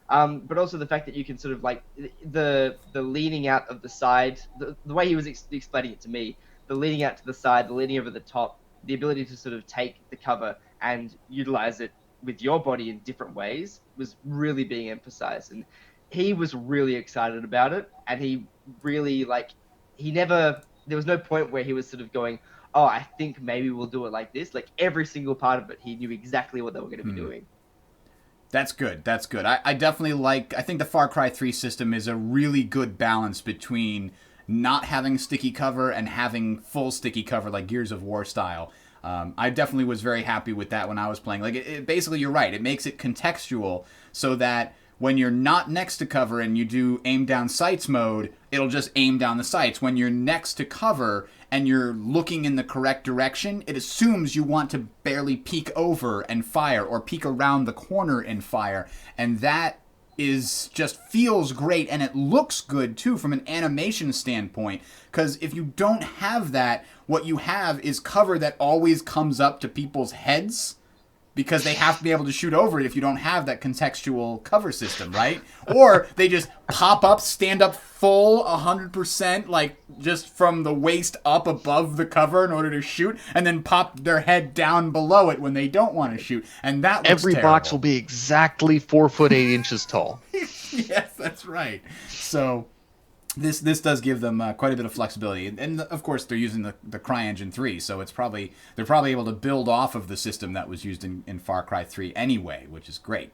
But also the fact that you can sort of like the leaning out of the side, the way he was explaining it to me, the leaning out to the side, the leaning over the top, the ability to sort of take the cover and utilize it with your body in different ways was really being emphasized. And he was really excited about it. And he really, like, there was no point where he was sort of going, oh, I think maybe we'll do it like this. Like, every single part of it, he knew exactly what they were going to be doing. That's good. That's good. I definitely I think the Far Cry 3 system is a really good balance between not having sticky cover and having full sticky cover like Gears of War style. I definitely was very happy with that when I was playing. Like, basically, you're right. It makes it contextual so that when you're not next to cover and you do aim down sights mode, it'll just aim down the sights. When you're next to cover and you're looking in the correct direction, it assumes you want to barely peek over and fire or peek around the corner and fire. And that just feels great, and it looks good too from an animation standpoint, because if you don't have that, what you have is cover that always comes up to people's heads because they have to be able to shoot over it if you don't have that contextual cover system, right? Or they just pop up, stand up full 100%, like just from the waist up above the cover in order to shoot, and then pop their head down below it when they don't want to shoot. And that looks Every terrible. box will be exactly 4 foot 8 inches tall. Yes, that's right. So this does give them quite a bit of flexibility, and of course they're using the CryEngine 3, so they're probably able to build off of the system that was used in Far Cry 3 anyway, which is great.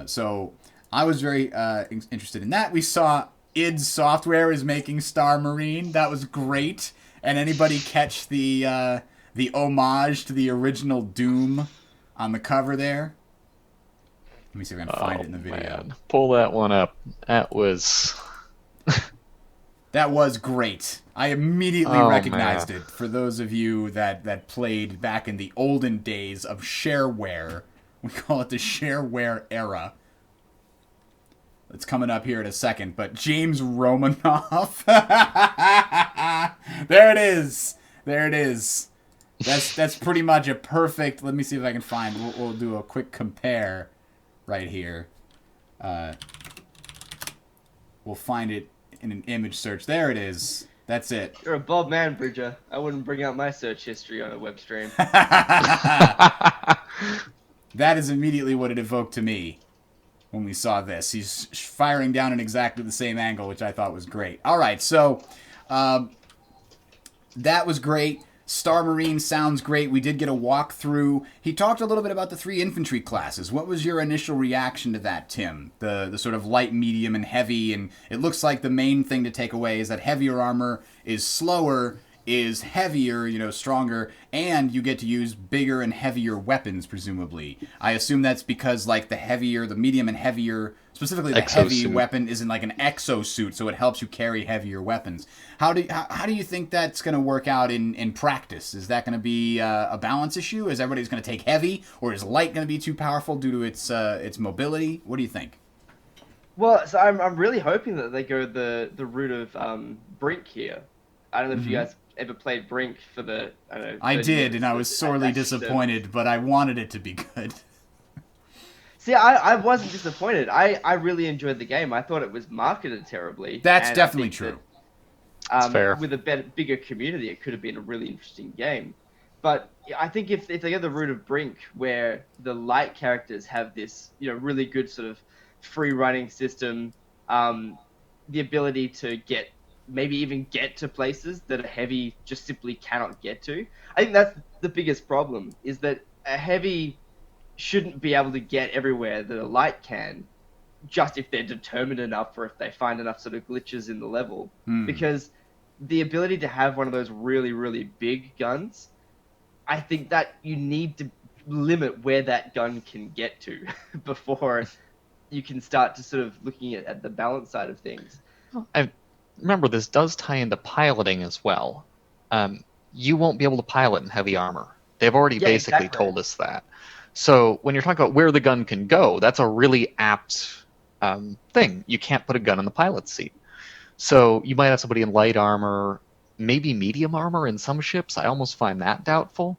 So I was very interested in that. We saw id Software is making Star Marine. That was great. And anybody catch the homage to the original Doom on the cover there? Let me see if I can find it in the video. Man. Pull that one up. That was great. I immediately recognized it. For those of you that played back in the olden days of shareware, we call it the shareware era. It's coming up here in a second, but James Romanoff. There it is. There it is. That's pretty much a perfect. Let me see if I can find. We'll do a quick compare right here. We'll find it in an image search. There it is. That's it. You're a bold man, Bridger. I wouldn't bring out my search history on a web stream. That is immediately what it evoked to me when we saw this. He's firing down in exactly the same angle, which I thought was great. All right, so that was great. Star Marine sounds great. We did get a walkthrough. He talked a little bit about the 3 infantry classes. What was your initial reaction to that, Tim? The sort of light, medium, and heavy. And it looks like the main thing to take away is that heavier armor is slower, is heavier, stronger, and you get to use bigger and heavier weapons, presumably. I assume that's because, like, the medium and heavier, specifically the heavy weapon isn't like an exosuit, so it helps you carry heavier weapons. How do you think that's going to work out in practice? Is that going to be a balance issue? Is everybody's going to take heavy, or is light going to be too powerful due to its mobility? What do you think? Well, so I'm really hoping that they go the route of Brink here. I don't know if you guys ever played Brink for the. I did, and I was sorely disappointed, but I wanted it to be good. See, I wasn't disappointed. I really enjoyed the game. I thought it was marketed terribly. That's definitely true. That's fair. With a bigger community, it could have been a really interesting game. But I think if they go the route of Brink, where the light characters have this, really good sort of free running system, the ability to maybe even get to places that a heavy just simply cannot get to. I think that's the biggest problem, is that a heavy shouldn't be able to get everywhere that a light can, just if they're determined enough or if they find enough sort of glitches in the level. Because the ability to have one of those really, really big guns, I think that you need to limit where that gun can get to before you can start to sort of looking at the balance side of things. Remember, this does tie into piloting as well. You won't be able to pilot in heavy armor. They've already basically told us that. So when you're talking about where the gun can go, that's a really apt thing. You can't put a gun in the pilot's seat. So you might have somebody in light armor, maybe medium armor in some ships. I almost find that doubtful.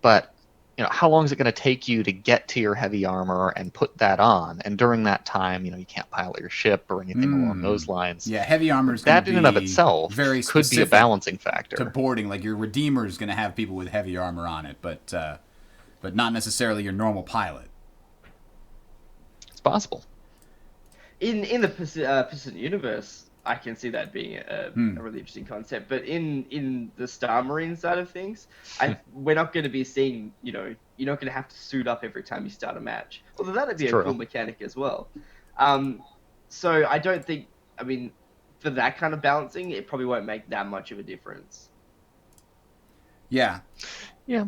But how long is it going to take you to get to your heavy armor and put that on? And during that time, you can't pilot your ship or anything along those lines. Yeah, heavy armor is going to That in and of be itself very could be a specific balancing to factor. boarding. Like your Redeemer is going to have people with heavy armor on it, but not necessarily your normal pilot. It's possible. In the Persistent universe, I can see that being a really interesting concept. But in the Star Marine side of things, we're not going to be seeing, you're not going to have to suit up every time you start a match. Although that'd be a cool mechanic as well. So I don't think, for that kind of balancing, it probably won't make that much of a difference. Yeah. Yeah.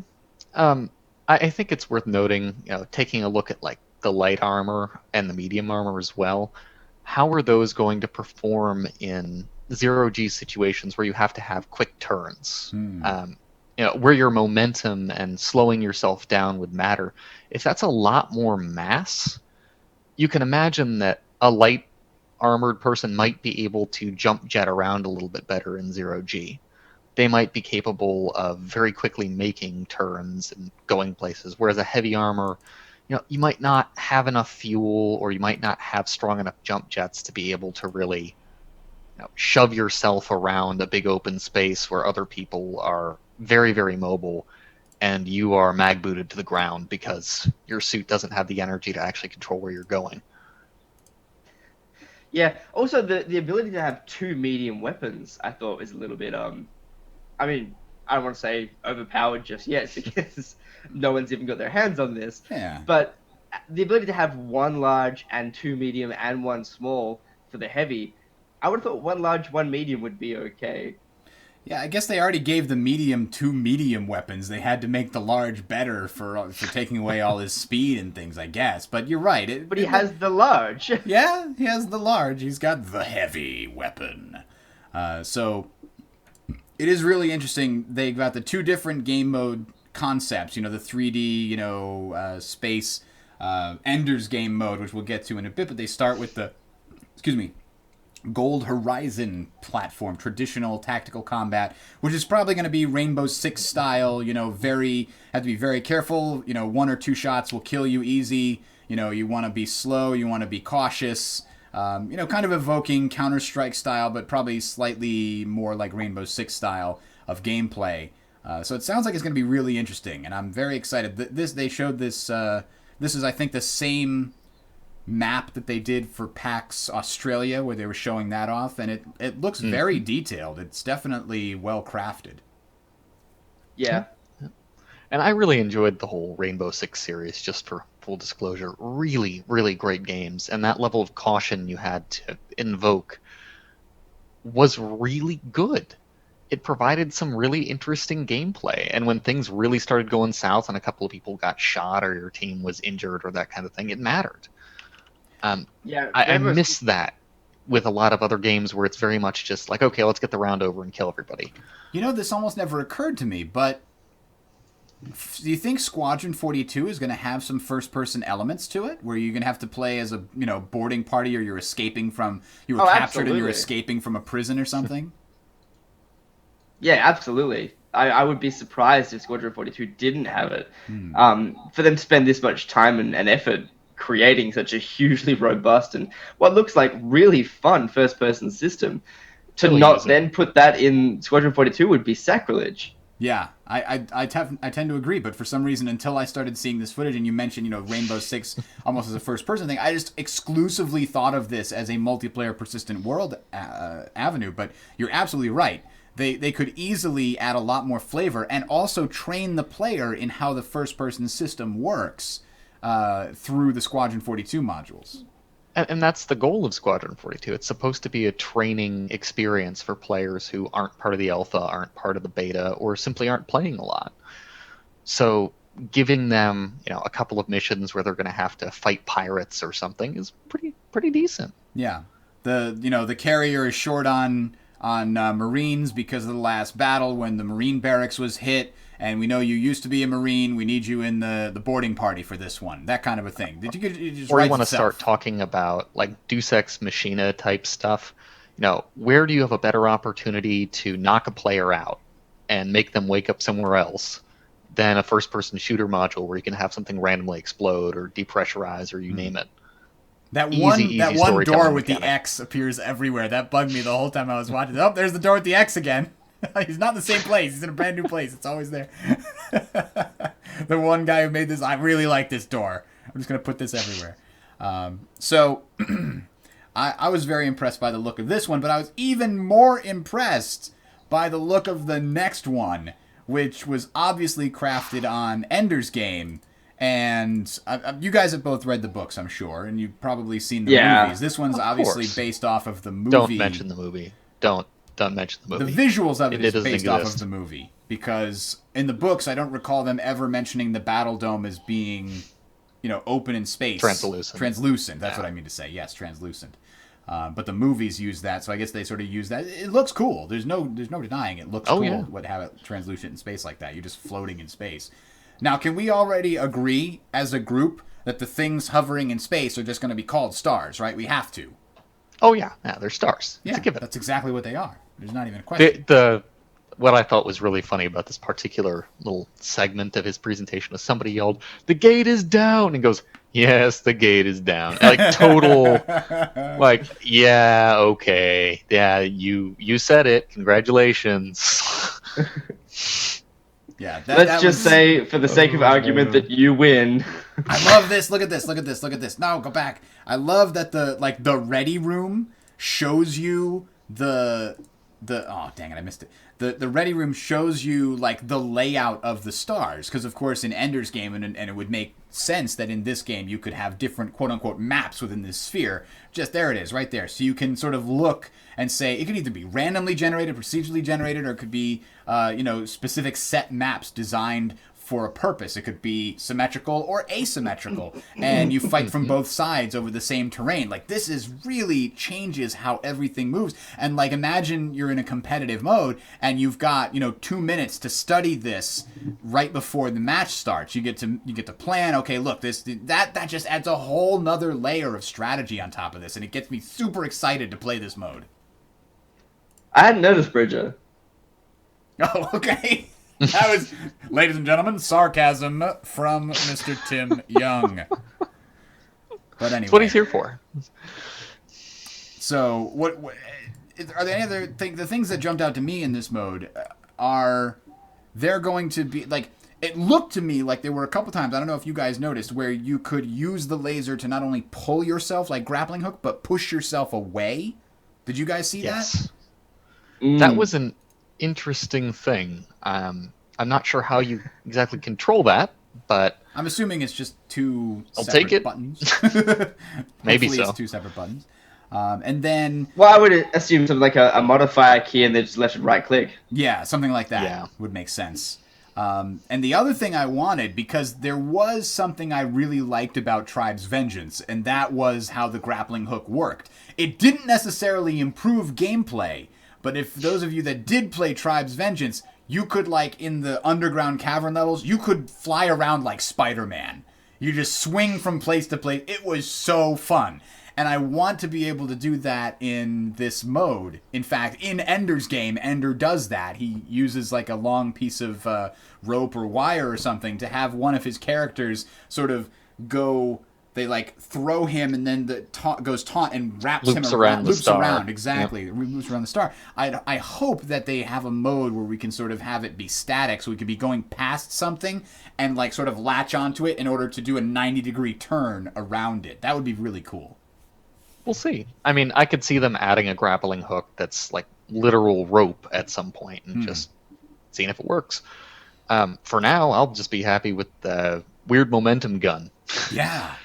I think it's worth noting, taking a look at like the light armor and the medium armor as well. How are those going to perform in zero-G situations where you have to have quick turns? Where your momentum and slowing yourself down would matter. If that's a lot more mass, you can imagine that a light armored person might be able to jump jet around a little bit better in zero-G. They might be capable of very quickly making turns and going places, whereas a heavy armor, you might not have enough fuel, or you might not have strong enough jump jets to be able to really shove yourself around a big open space where other people are very, very mobile, and you are mag booted to the ground because your suit doesn't have the energy to actually control where you're going. Yeah. Also, the ability to have two medium weapons, I thought was a little bit I don't want to say overpowered just yet because no one's even got their hands on this. Yeah. But the ability to have one large and two medium and one small for the heavy, I would have thought one large, one medium would be okay. Yeah, I guess they already gave the medium two medium weapons. They had to make the large better for taking away all his speed and things, I guess. But you're right. But he has the large. Yeah, he has the large. He's got the heavy weapon. So it is really interesting. They got the two different game mode concepts. The 3D, space Ender's Game mode, which we'll get to in a bit. But they start with the, Gold Horizon platform, traditional tactical combat, which is probably going to be Rainbow Six style. Have to be very careful. One or two shots will kill you easy. You want to be slow. You want to be cautious. Kind of evoking Counter-Strike style, but probably slightly more like Rainbow Six style of gameplay. So it sounds like it's going to be really interesting, and I'm very excited. They showed this. This is, I think, the same map that they did for PAX Australia, where they were showing that off, and it looks very detailed. It's definitely well crafted. Yeah. And I really enjoyed the whole Rainbow Six series, just for full disclosure. Really, really great games. And that level of caution you had to invoke was really good. It provided some really interesting gameplay. And when things really started going south and a couple of people got shot or your team was injured or that kind of thing, it mattered. I miss that with a lot of other games where it's very much just like, okay, let's get the round over and kill everybody. This almost never occurred to me, but do you think Squadron 42 is going to have some first-person elements to it, where you're going to have to play as a boarding party, or you were captured absolutely. and you're escaping from a prison or something? Yeah, absolutely. I would be surprised if Squadron 42 didn't have it. For them to spend this much time and effort creating such a hugely robust and what looks like really fun first-person system, to Really not then put that in Squadron 42 would be sacrilege. Yeah, I tend to agree, but for some reason, until I started seeing this footage, and you mentioned, Rainbow Six almost as a first-person thing, I just exclusively thought of this as a multiplayer persistent world avenue, but you're absolutely right. They could easily add a lot more flavor and also train the player in how the first-person system works through the Squadron 42 modules. And that's the goal of Squadron 42. It's supposed to be a training experience for players who aren't part of the alpha, aren't part of the beta, or simply aren't playing a lot. So giving them, a couple of missions where they're going to have to fight pirates or something is pretty decent. Yeah. The carrier is short on Marines because of the last battle when the Marine barracks was hit, and we know you used to be a Marine. We need you in the boarding party for this one. That kind of a thing. Did you just or you want to start talking about like Deus Ex Machina type stuff? Where do you have a better opportunity to knock a player out and make them wake up somewhere else than a first-person shooter module where you can have something randomly explode or depressurize or you name it. That Easy one door storytelling with the mechanic. X appears everywhere. That bugged me the whole time I was watching. Oh, there's the door with the X again. He's not in the same place. He's in a brand new place. It's always there. The one guy who made this, I really like this door. I'm just going to put this everywhere. So I was very impressed by the look of this one, but I was even more impressed by the look of the next one, which was obviously crafted on Ender's Game. And you guys have both read the books, I'm sure, and you've probably seen the movies. This one's obviously based off of the movie. Don't mention the movie. Don't mention the movie. The visuals of it is based exist. off of the movie, because in the books I don't recall them ever mentioning the Battle Dome as being, open in space. Translucent. That's what I mean to say. Yes, translucent. But the movies use that, so I guess they sort of use that. It looks cool. There's no denying it looks cool. Yeah. What have it translucent in space like that? You're just floating in space. Now, can we already agree as a group that the things hovering in space are just going to be called stars? Right? We have to. Oh yeah, they're stars. Yeah, given. That's exactly what they are. There's not even a question. What I thought was really funny about this particular little segment of his presentation was somebody yelled, "The gate is down!" and goes, "Yes, the gate is down." Like total, like, yeah, okay, yeah, you said it. Congratulations. Yeah. Let's just say, for the sake of argument, that you win. I love this. Look at this. Look at this. Look at this. No, go back. I love that the ready room shows you the oh dang it, I missed it. The ready room shows you like the layout of the stars, because of course in Ender's Game and it would make sense that in this game you could have different quote unquote maps within this sphere. Just there it is right there. So you can sort of look and say it could either be randomly generated, procedurally generated, or it could be specific set maps designed for a purpose. It could be symmetrical or asymmetrical, and you fight from both sides over the same terrain. Like, this is really changes how everything moves. And like, imagine you're in a competitive mode and you've got 2 minutes to study this right before the match starts. You get to plan. Okay, look, that just adds a whole nother layer of strategy on top of this, and it gets me super excited to play this mode. I hadn't noticed, Bridger. Oh, okay. That was, ladies and gentlemen, sarcasm from Mr. Tim Young. But anyway. That's what he's here for. So, what are there any other things? The things that jumped out to me in this mode are, they're going to be, like, it looked to me like there were a couple times, I don't know if you guys noticed, where you could use the laser to not only pull yourself, like grappling hook, but push yourself away. Did you guys see that? That was an interesting thing. I'm not sure how you exactly control that, but I'm assuming it's just two I'll separate take it. buttons. Maybe Hopefully so. it's two separate buttons. And then... Well, I would assume something like a modifier key and then just left and right click. Yeah, something like that would make sense. And the other thing I wanted, because there was something I really liked about Tribe's Vengeance, and that was how the grappling hook worked. It didn't necessarily improve gameplay, but if those of you that did play Tribe's Vengeance, you could, like, in the underground cavern levels, you could fly around like Spider-Man. You just swing from place to place. It was so fun. And I want to be able to do that in this mode. In fact, in Ender's Game, Ender does that. He uses like a long piece of rope or wire or something to have one of his characters sort of go... They like throw him, and then the goes taunt and wraps him around. Loops around, exactly. Yep. Loops around the star. I hope that they have a mode where we can sort of have it be static, so we could be going past something and like sort of latch onto it in order to do a 90-degree turn around it. That would be really cool. We'll see. I mean, I could see them adding a grappling hook that's like literal rope at some point and just seeing if it works. For now, I'll just be happy with the weird momentum gun. Yeah.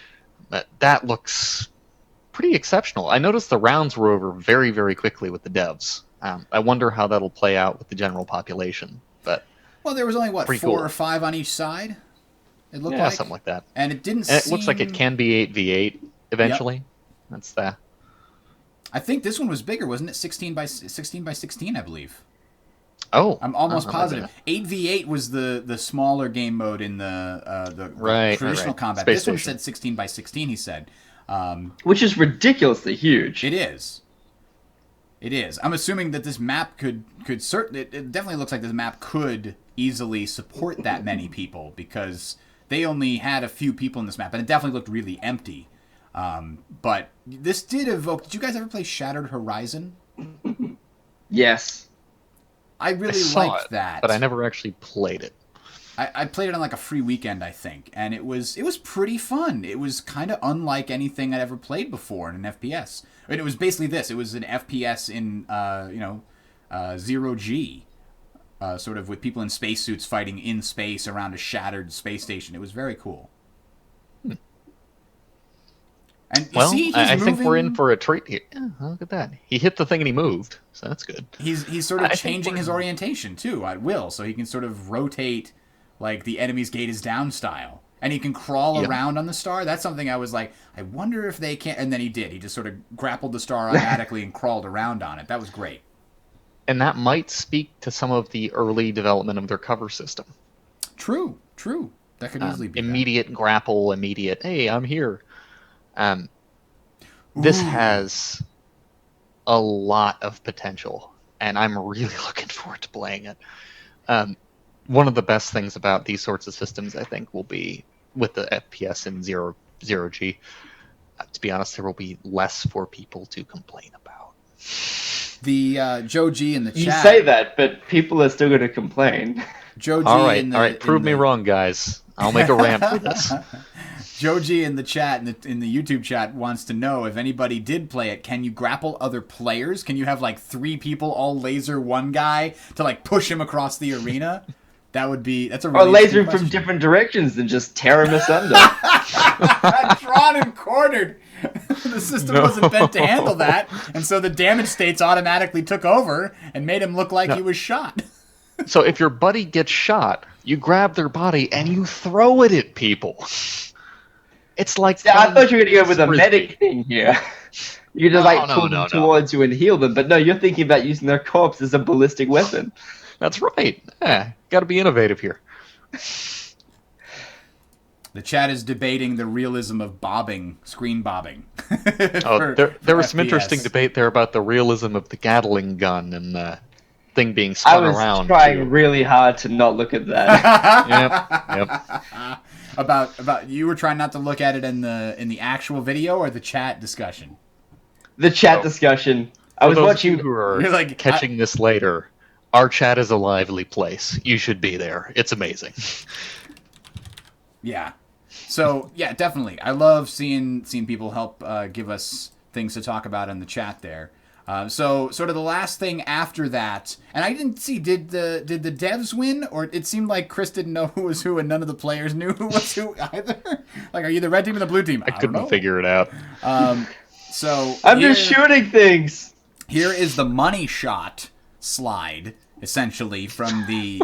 That looks pretty exceptional. I noticed the rounds were over very, very quickly with the devs. I wonder how that'll play out with the general population. But well, there was only, what, 4 cool. or 5 on each side? It looked yeah, like? something like that. And it didn't and seem... it looks like it can be 8v8 eventually. Yep. That's the... I think this one was bigger, wasn't it? 16 by 16, I believe. Oh, I'm almost positive. 8v8 was the smaller game mode in the traditional combat. Space this one Station. said 16 by 16. He said, which is ridiculously huge. It is. It is. I'm assuming that this map could certainly. It definitely looks like this map could easily support that many people because they only had a few people in this map, and it definitely looked really empty. But this did evoke. Did you guys ever play Shattered Horizon? Yes. I really liked that, but I never actually played it. I played it on like a free weekend, I think, and it was pretty fun. It was kind of unlike anything I'd ever played before in an FPS. I mean, it was basically this. It was an FPS in zero G, sort of with people in spacesuits fighting in space around a shattered space station. It was very cool. And Well, see, I think we're in for a treat here. Yeah, look at that. He hit the thing and he moved, so that's good. He's sort of changing his orientation too at will, so he can sort of rotate like the enemy's gate is down style. And he can crawl around on the star. That's something I was like, I wonder if they can. And then he did. He just sort of grappled the star automatically and crawled around on it. That was great. And that might speak to some of the early development of their cover system. True. That could easily be immediate grapple, immediate, hey, I'm here. This has a lot of potential, and I'm really looking forward to playing it. One of the best things about these sorts of systems, I think, will be with the FPS in zero G. To be honest, there will be less for people to complain about. The Joe G in the chat. You say that, but people are still going to complain. Joe G. All right, prove me wrong, guys. I'll make a rant for this. Joe G in the chat, in the YouTube chat, wants to know if anybody did play it, can you grapple other players? Can you have like 3 people all laser one guy to like push him across the arena? That's a really or laser him from different directions and just tear him asunder. Drawn and cornered. The system wasn't meant to handle that, and so the damage states automatically took over and made him look like he was shot. So if your buddy gets shot, you grab their body and you throw it at people. It's like... Yeah, I thought you were going to go with a medic thing here. You just pull them towards you and heal them, but no, you're thinking about using their corpse as a ballistic weapon. That's right. Yeah, got to be innovative here. The chat is debating the realism of screen bobbing. There was some interesting debate there about the realism of the Gatling gun and the thing being spun around. I was trying really hard to not look at that. Yep. About you were trying not to look at it in the actual video or the chat discussion? The chat discussion. I was watching. Who are catching this later? Our chat is a lively place. You should be there. It's amazing. Yeah. So yeah, definitely. I love seeing people help give us things to talk about in the chat there. So sort of the last thing after that, and I didn't see, did the devs win, or it seemed like Chris didn't know who was who and none of the players knew who was who either? Like, are you the red team or the blue team? I couldn't figure it out. So I'm just shooting things. Here is the money shot slide, essentially, from the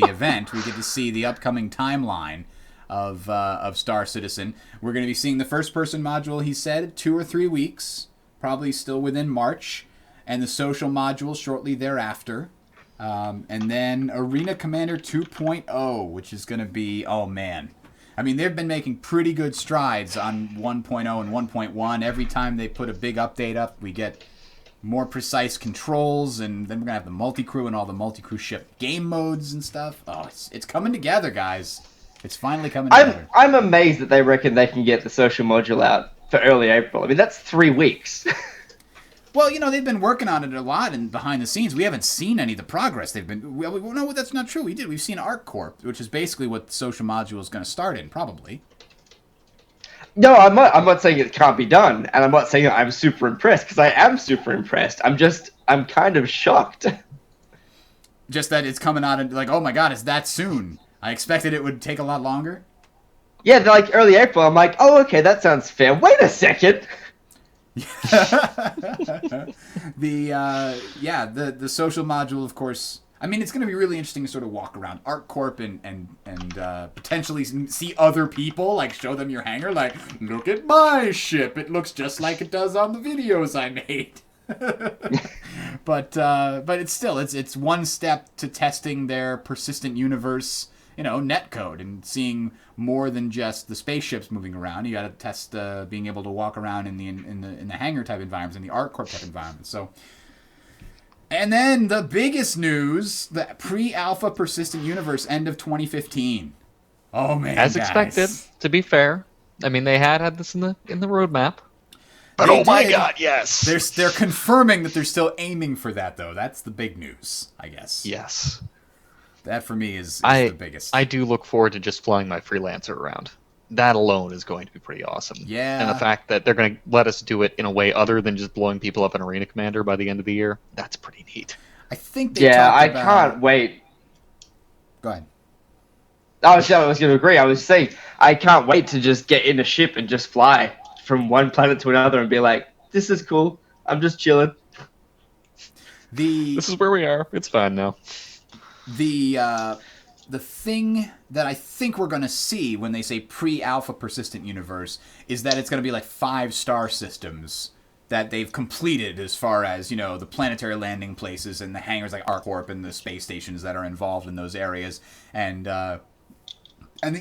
event. We get to see the upcoming timeline of Star Citizen. We're going to be seeing the first-person module, he said, 2 or 3 weeks, probably still within March, and the social module shortly thereafter. And then Arena Commander 2.0, which is going to be, oh man. I mean, they've been making pretty good strides on 1.0 and 1.1. Every time they put a big update up, we get more precise controls, and then we're going to have the multi-crew and all the multi-crew ship game modes and stuff. Oh, it's coming together, guys. It's finally coming together. I'm amazed that they reckon they can get the social module out for early April. I mean, that's 3 weeks. Well, they've been working on it a lot and behind the scenes. We haven't seen any of the progress they've been... Well, no, that's not true. We've seen ArcCorp, which is basically what the social module is going to start in, probably. No, I'm not saying it can't be done, and I'm not saying that I'm super impressed, because I am super impressed. I'm kind of shocked. Just that it's coming out and like, oh my god, it's that soon. I expected it would take a lot longer. Yeah, they're like early April. I'm like, oh, okay, that sounds fair. Wait a second. The social module, of course. I mean, it's going to be really interesting to sort of walk around ArcCorp and potentially see other people, like show them your hangar, like, look at my ship. It looks just like it does on the videos I made. But it's still it's one step to testing their persistent universe, netcode, and seeing more than just the spaceships moving around. You got to test being able to walk around in the hangar type environments, in the ArcCorp type environments. So And then the biggest news, the pre-alpha persistent universe, end of 2015. Oh man, As guys. expected, to be fair. I mean, they had this in the roadmap. But They my did. god, yes! They're confirming that they're still aiming for that, though. That's the big news, I guess. Yes. That for me is the biggest. I do look forward to just flying my freelancer around. That alone is going to be pretty awesome. Yeah. And the fact that they're going to let us do it in a way other than just blowing people up in Arena Commander by the end of the year, that's pretty neat. I think they talked about... can't wait. Go ahead. I was going to agree. I was saying, I can't wait to just get in a ship and just fly from one planet to another and be like, this is cool. I'm just chilling. This is where we are. It's fine now. The thing that I think we're going to see when they say pre-alpha persistent universe is that it's going to be like 5-star systems that they've completed as far as, the planetary landing places and the hangars like ArcWarp and the space stations that are involved in those areas, and the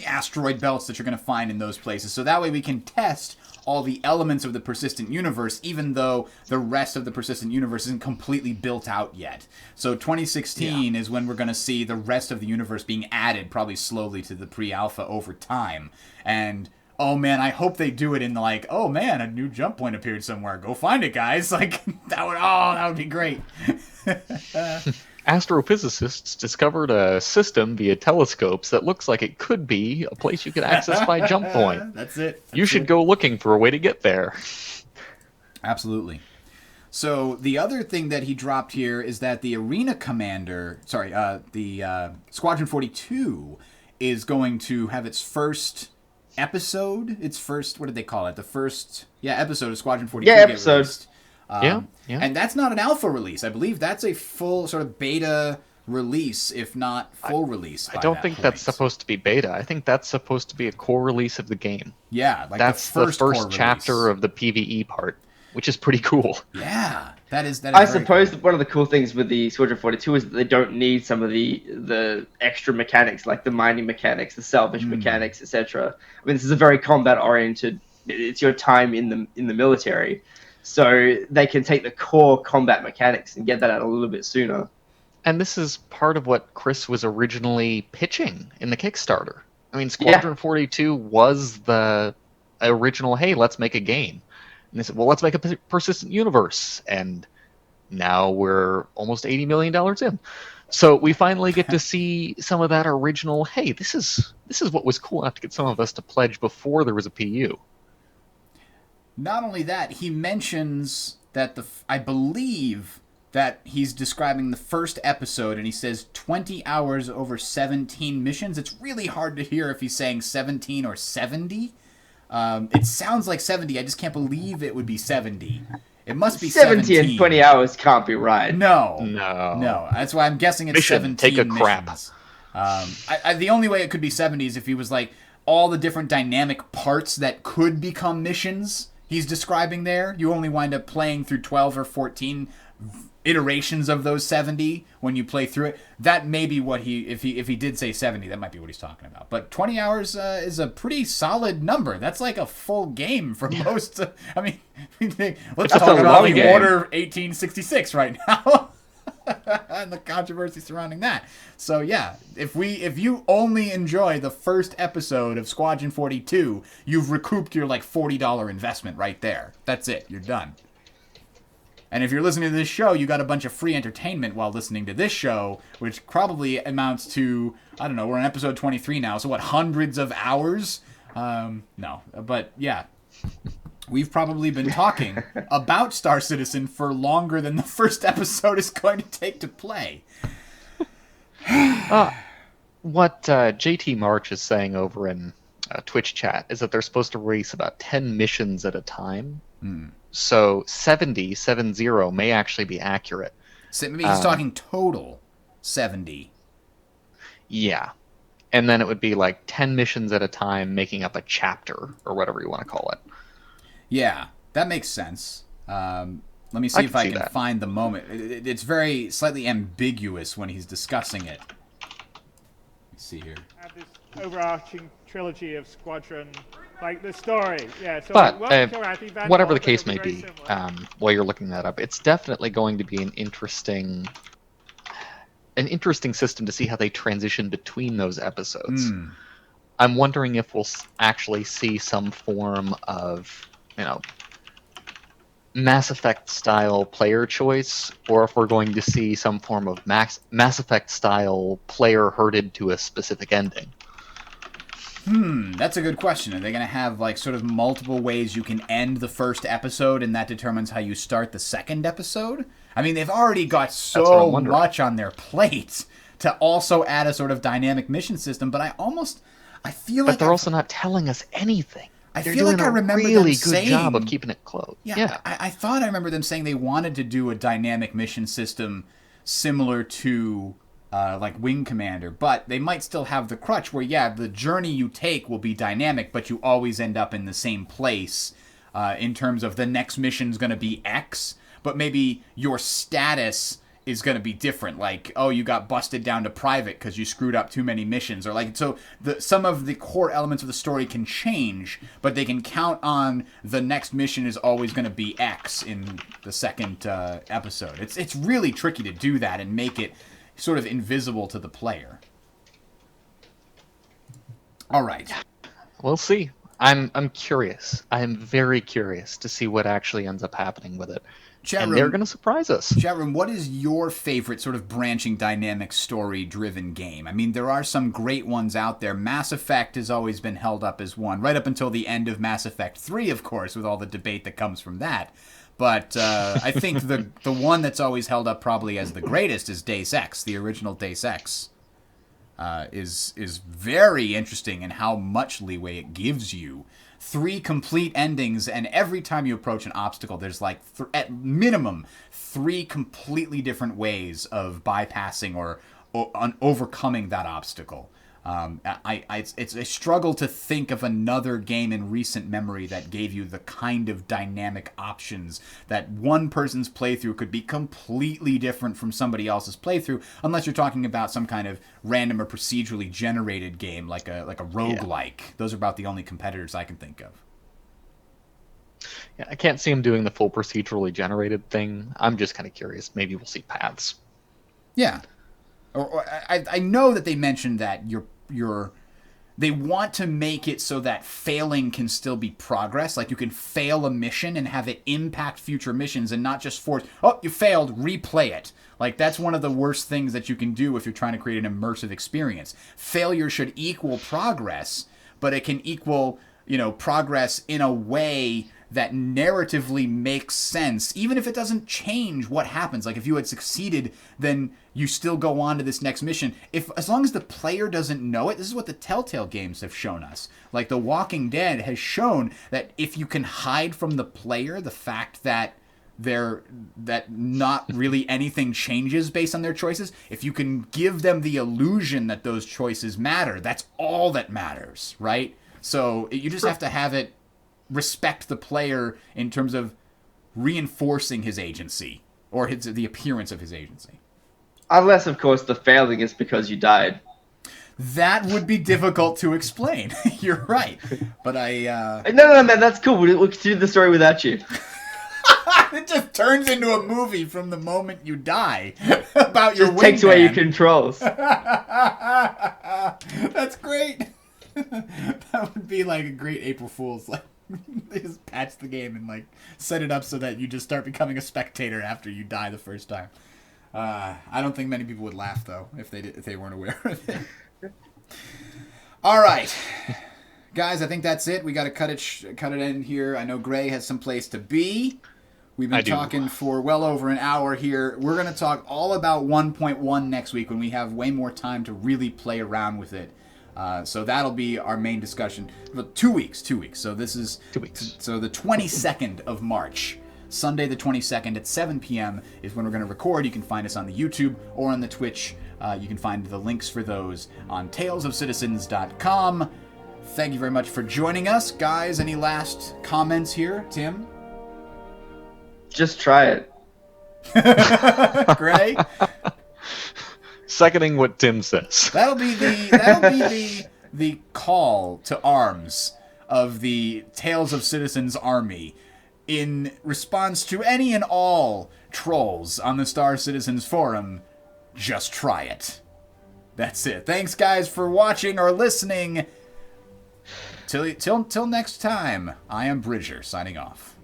asteroid belts that you're going to find in those places. So that way we can test all the elements of the persistent universe, even though the rest of the persistent universe isn't completely built out yet. So 2016 is when we're going to see the rest of the universe being added, probably slowly, to the pre-alpha over time. And oh man, I hope they do it in like, oh man, a new jump point appeared somewhere. Go find it, guys. Like that would be great. Astrophysicists discovered a system via telescopes that looks like it could be a place you could access by jump point. That's it. You should go looking for a way to get there. Absolutely. So the other thing that he dropped here is that the Arena Commander, the Squadron 42 is going to have its first episode. What did they call it? The first, episode of Squadron 42. Yeah, episode. Yeah. And that's not an alpha release. I believe that's a full sort of beta release, if not full release. I don't think that's supposed to be beta. I think that's supposed to be a core release of the game. Yeah, like that's the first chapter of the PvE part, which is pretty cool. Yeah, that is. I suppose that one of the cool things with the Squadron 42 is that they don't need some of the extra mechanics, like the mining mechanics, the salvage mechanics, etc. I mean, this is a very combat oriented. It's your time in the military. So they can take the core combat mechanics and get that out a little bit sooner. And this is part of what Chris was originally pitching in the Kickstarter. I mean, Squadron 42 was the original, hey, let's make a game. And they said, well, let's make a persistent universe. And now we're almost $80 million in. So we finally get to see some of that original, hey, this is what was cool enough to get some of us to pledge before there was a PU. Not only that, he mentions that I believe that he's describing the first episode, and he says 20 hours over 17 missions. It's really hard to hear if he's saying 17 or 70. It sounds like 70. I just can't believe it would be 70. It must be 70 and 20 hours can't be right. No. That's why I'm guessing it's 17 Take a crap. missions. The only way it could be 70 is if he was like all the different dynamic parts that could become missions he's describing there. You only wind up playing through 12 or 14 iterations of those 70 when you play through it. That may be what if he did say 70, that might be what he's talking about. But 20 hours is a pretty solid number. That's like a full game for most. I mean, let's talk about the Order 1866 right now. And the controversy surrounding that. So yeah, if you only enjoy the first episode of Squadron 42, you've recouped your like $40 investment right there. That's it. You're done. And if you're listening to this show, you got a bunch of free entertainment while listening to this show, which probably amounts to, I don't know, we're on episode 23 now, so what, hundreds of hours? No, but yeah. We've probably been talking about Star Citizen for longer than the first episode is going to take to play. What JT March is saying over in Twitch chat is that they're supposed to release about 10 missions at a time. So 70 may actually be accurate. So maybe he's talking total 70. Yeah. And then it would be like 10 missions at a time making up a chapter, or whatever you want to call it. Yeah, that makes sense. Let me see if I can find the moment. It's very slightly ambiguous when he's discussing it. Let me see here. this overarching trilogy of Squadron, like the story. Yeah. So But Welcome Killer, I think Van whatever the Helsing case will may very be, similar. while you're looking that up, it's definitely going to be an interesting system to see how they transition between those episodes. I'm wondering if we'll actually see some form of, Mass Effect style player choice, or if we're going to see some form of Mass Effect style player herded to a specific ending. That's a good question. Are they going to have like sort of multiple ways you can end the first episode, and that determines how you start the second episode? I mean, they've already got so much on their plate to also add a sort of dynamic mission system, but I feel like they're also not telling us anything. I They're feel doing like I remember a really them good saying, job of keeping it close. Yeah. I thought I remember them saying they wanted to do a dynamic mission system similar to like Wing Commander, but they might still have the crutch where, the journey you take will be dynamic, but you always end up in the same place in terms of the next mission's going to be X, but maybe your status is going to be different. Like, oh, you got busted down to private because you screwed up too many missions, or like, so some of the core elements of the story can change, but they can count on the next mission is always going to be X in the second episode. It's really tricky to do that and make it sort of invisible to the player. All right. We'll see. I'm curious. I'm very curious to see what actually ends up happening with it. And they're going to surprise us. Chat room, what is your favorite sort of branching dynamic story-driven game? I mean, there are some great ones out there. Mass Effect has always been held up as one, right up until the end of Mass Effect 3, of course, with all the debate that comes from that. But I think the one that's always held up probably as the greatest is Deus Ex. The original Deus Ex is very interesting in how much leeway it gives you. 3 complete endings, and every time you approach an obstacle, there's like, at minimum, 3 completely different ways of bypassing or overcoming that obstacle. It's a struggle to think of another game in recent memory that gave you the kind of dynamic options that one person's playthrough could be completely different from somebody else's playthrough, unless you're talking about some kind of random or procedurally generated game like a roguelike. Yeah. Those are about the only competitors I can think of. Yeah, I can't see them doing the full procedurally generated thing. I'm just kind of curious. Maybe we'll see paths. Yeah. Or I know that they mentioned that they want to make it so that failing can still be progress. Like, you can fail a mission and have it impact future missions and not just force, oh, you failed, replay it. Like, that's one of the worst things that you can do if you're trying to create an immersive experience. Failure should equal progress, but it can equal, progress in a way that narratively makes sense, even if it doesn't change what happens. Like, if you had succeeded, then you still go on to this next mission. As long as the player doesn't know it, this is what the Telltale games have shown us. Like, The Walking Dead has shown that if you can hide from the player the fact that not really anything changes based on their choices, if you can give them the illusion that those choices matter, that's all that matters, right? So you just have to have it respect the player in terms of reinforcing his agency or the appearance of his agency. Unless, of course, the failing is because you died. That would be difficult to explain. You're right. But No, man, that's cool. We'll continue the story without you. It just turns into a movie from the moment you die about your wingman. Just takes away your controls. That's great. That would be like a great April Fool's. Like, they just patch the game and set it up so that you just start becoming a spectator after you die the first time. I don't think many people would laugh though if they weren't aware of it. All right, guys, I think that's it. We got to cut it in here. I know Gray has some place to be. We've been talking for well over an hour here. We're going to talk all about 1.1 next week when we have way more time to really play around with it. So that'll be our main discussion. 2 weeks. So this is 2 weeks. So the 22nd of March, Sunday the 22nd at 7 p.m. is when we're going to record. You can find us on the YouTube or on the Twitch. You can find the links for those on talesofcitizens.com. Thank you very much for joining us. Guys, any last comments here? Tim? Just try it. Gray? Seconding what Tim says. That'll be the call to arms of the Tales of Citizens army in response to any and all trolls on the Star Citizens forum. Just try it. That's it. Thanks, guys, for watching or listening. Till next time, I am Bridger, signing off.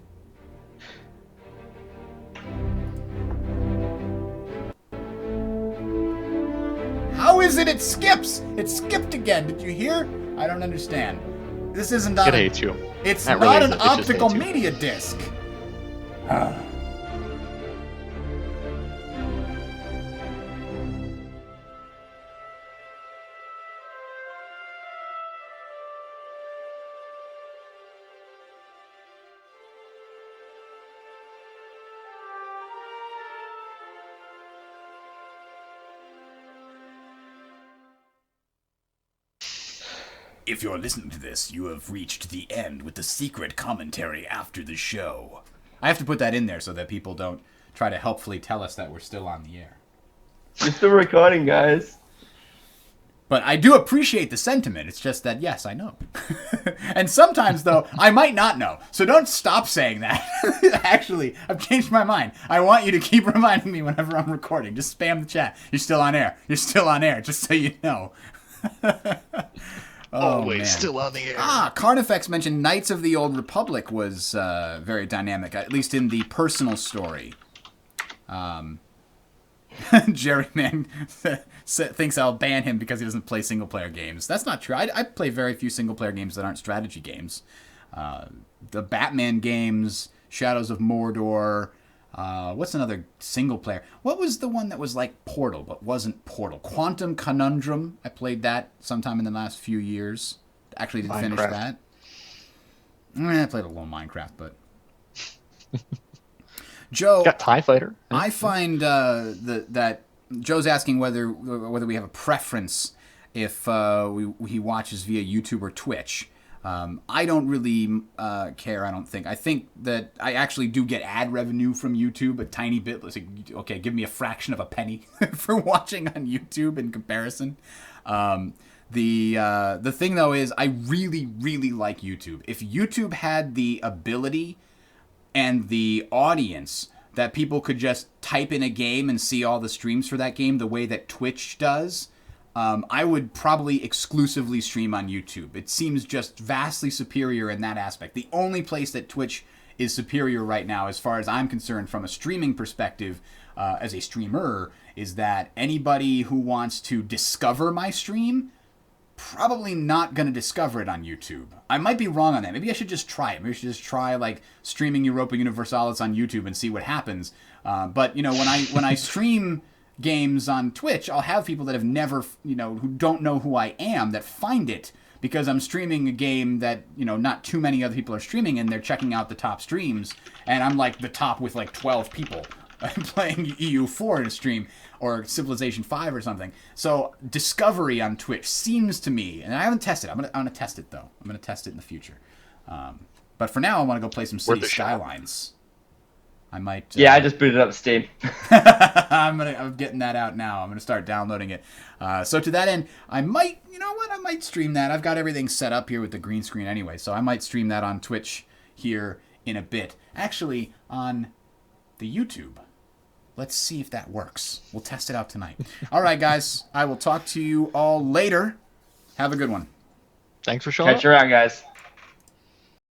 How is it skips? It skipped again. Did you hear? I don't understand. This isn't It hates you. It's That not really an is. It just optical hates you. media disc. If you're listening to this, you have reached the end with the secret commentary after the show. I have to put that in there so that people don't try to helpfully tell us that we're still on the air. We're still recording, guys. But I do appreciate the sentiment. It's just that, yes, I know. And sometimes, though, I might not know. So don't stop saying that. Actually, I've changed my mind. I want you to keep reminding me whenever I'm recording. Just spam the chat. You're still on air. You're still on air, just so you know. Always man. still on the air. Carnifex mentioned Knights of the Old Republic was very dynamic, at least in the personal story. Jerry Man thinks I'll ban him because he doesn't play single-player games. That's not true. I play very few single-player games that aren't strategy games. The Batman games, Shadows of Mordor. What's another single-player? What was the one that was like Portal but wasn't Portal? Quantum Conundrum. I played that sometime in the last few years. Actually didn't finish that. I played a little Minecraft, but... Joe, Got TIE Fighter. I find that Joe's asking whether we have a preference if he watches via YouTube or Twitch. I don't really care, I don't think. I think that I actually do get ad revenue from YouTube, a tiny bit. Let's say, okay, give me a fraction of a penny for watching on YouTube in comparison. The thing, though, is I really, really like YouTube. If YouTube had the ability and the audience that people could just type in a game and see all the streams for that game the way that Twitch does, I would probably exclusively stream on YouTube. It seems just vastly superior in that aspect. The only place that Twitch is superior right now, as far as I'm concerned from a streaming perspective, as a streamer, is that anybody who wants to discover my stream probably not going to discover it on YouTube. I might be wrong on that. Maybe I should just try it. Maybe I should just try like streaming Europa Universalis on YouTube and see what happens. But you know, when I stream games on Twitch, I'll have people that have never, who don't know who I am, that find it because I'm streaming a game that, not too many other people are streaming, and they're checking out the top streams, and I'm like the top with like 12 people playing EU4 in a stream, or Civilization 5 or something. So discovery on Twitch seems to me, and I haven't tested it. I'm gonna test it though. I'm gonna test it in the future. But for now, I want to go play some City Skylines. I might. Yeah, I just booted up Steam. I'm getting that out now. I'm gonna start downloading it. So to that end, I might. You know what? I might stream that. I've got everything set up here with the green screen anyway, so I might stream that on Twitch here in a bit. Actually, on the YouTube. Let's see if that works. We'll test it out tonight. All right, guys. I will talk to you all later. Have a good one. Thanks for showing up. Catch you around, guys.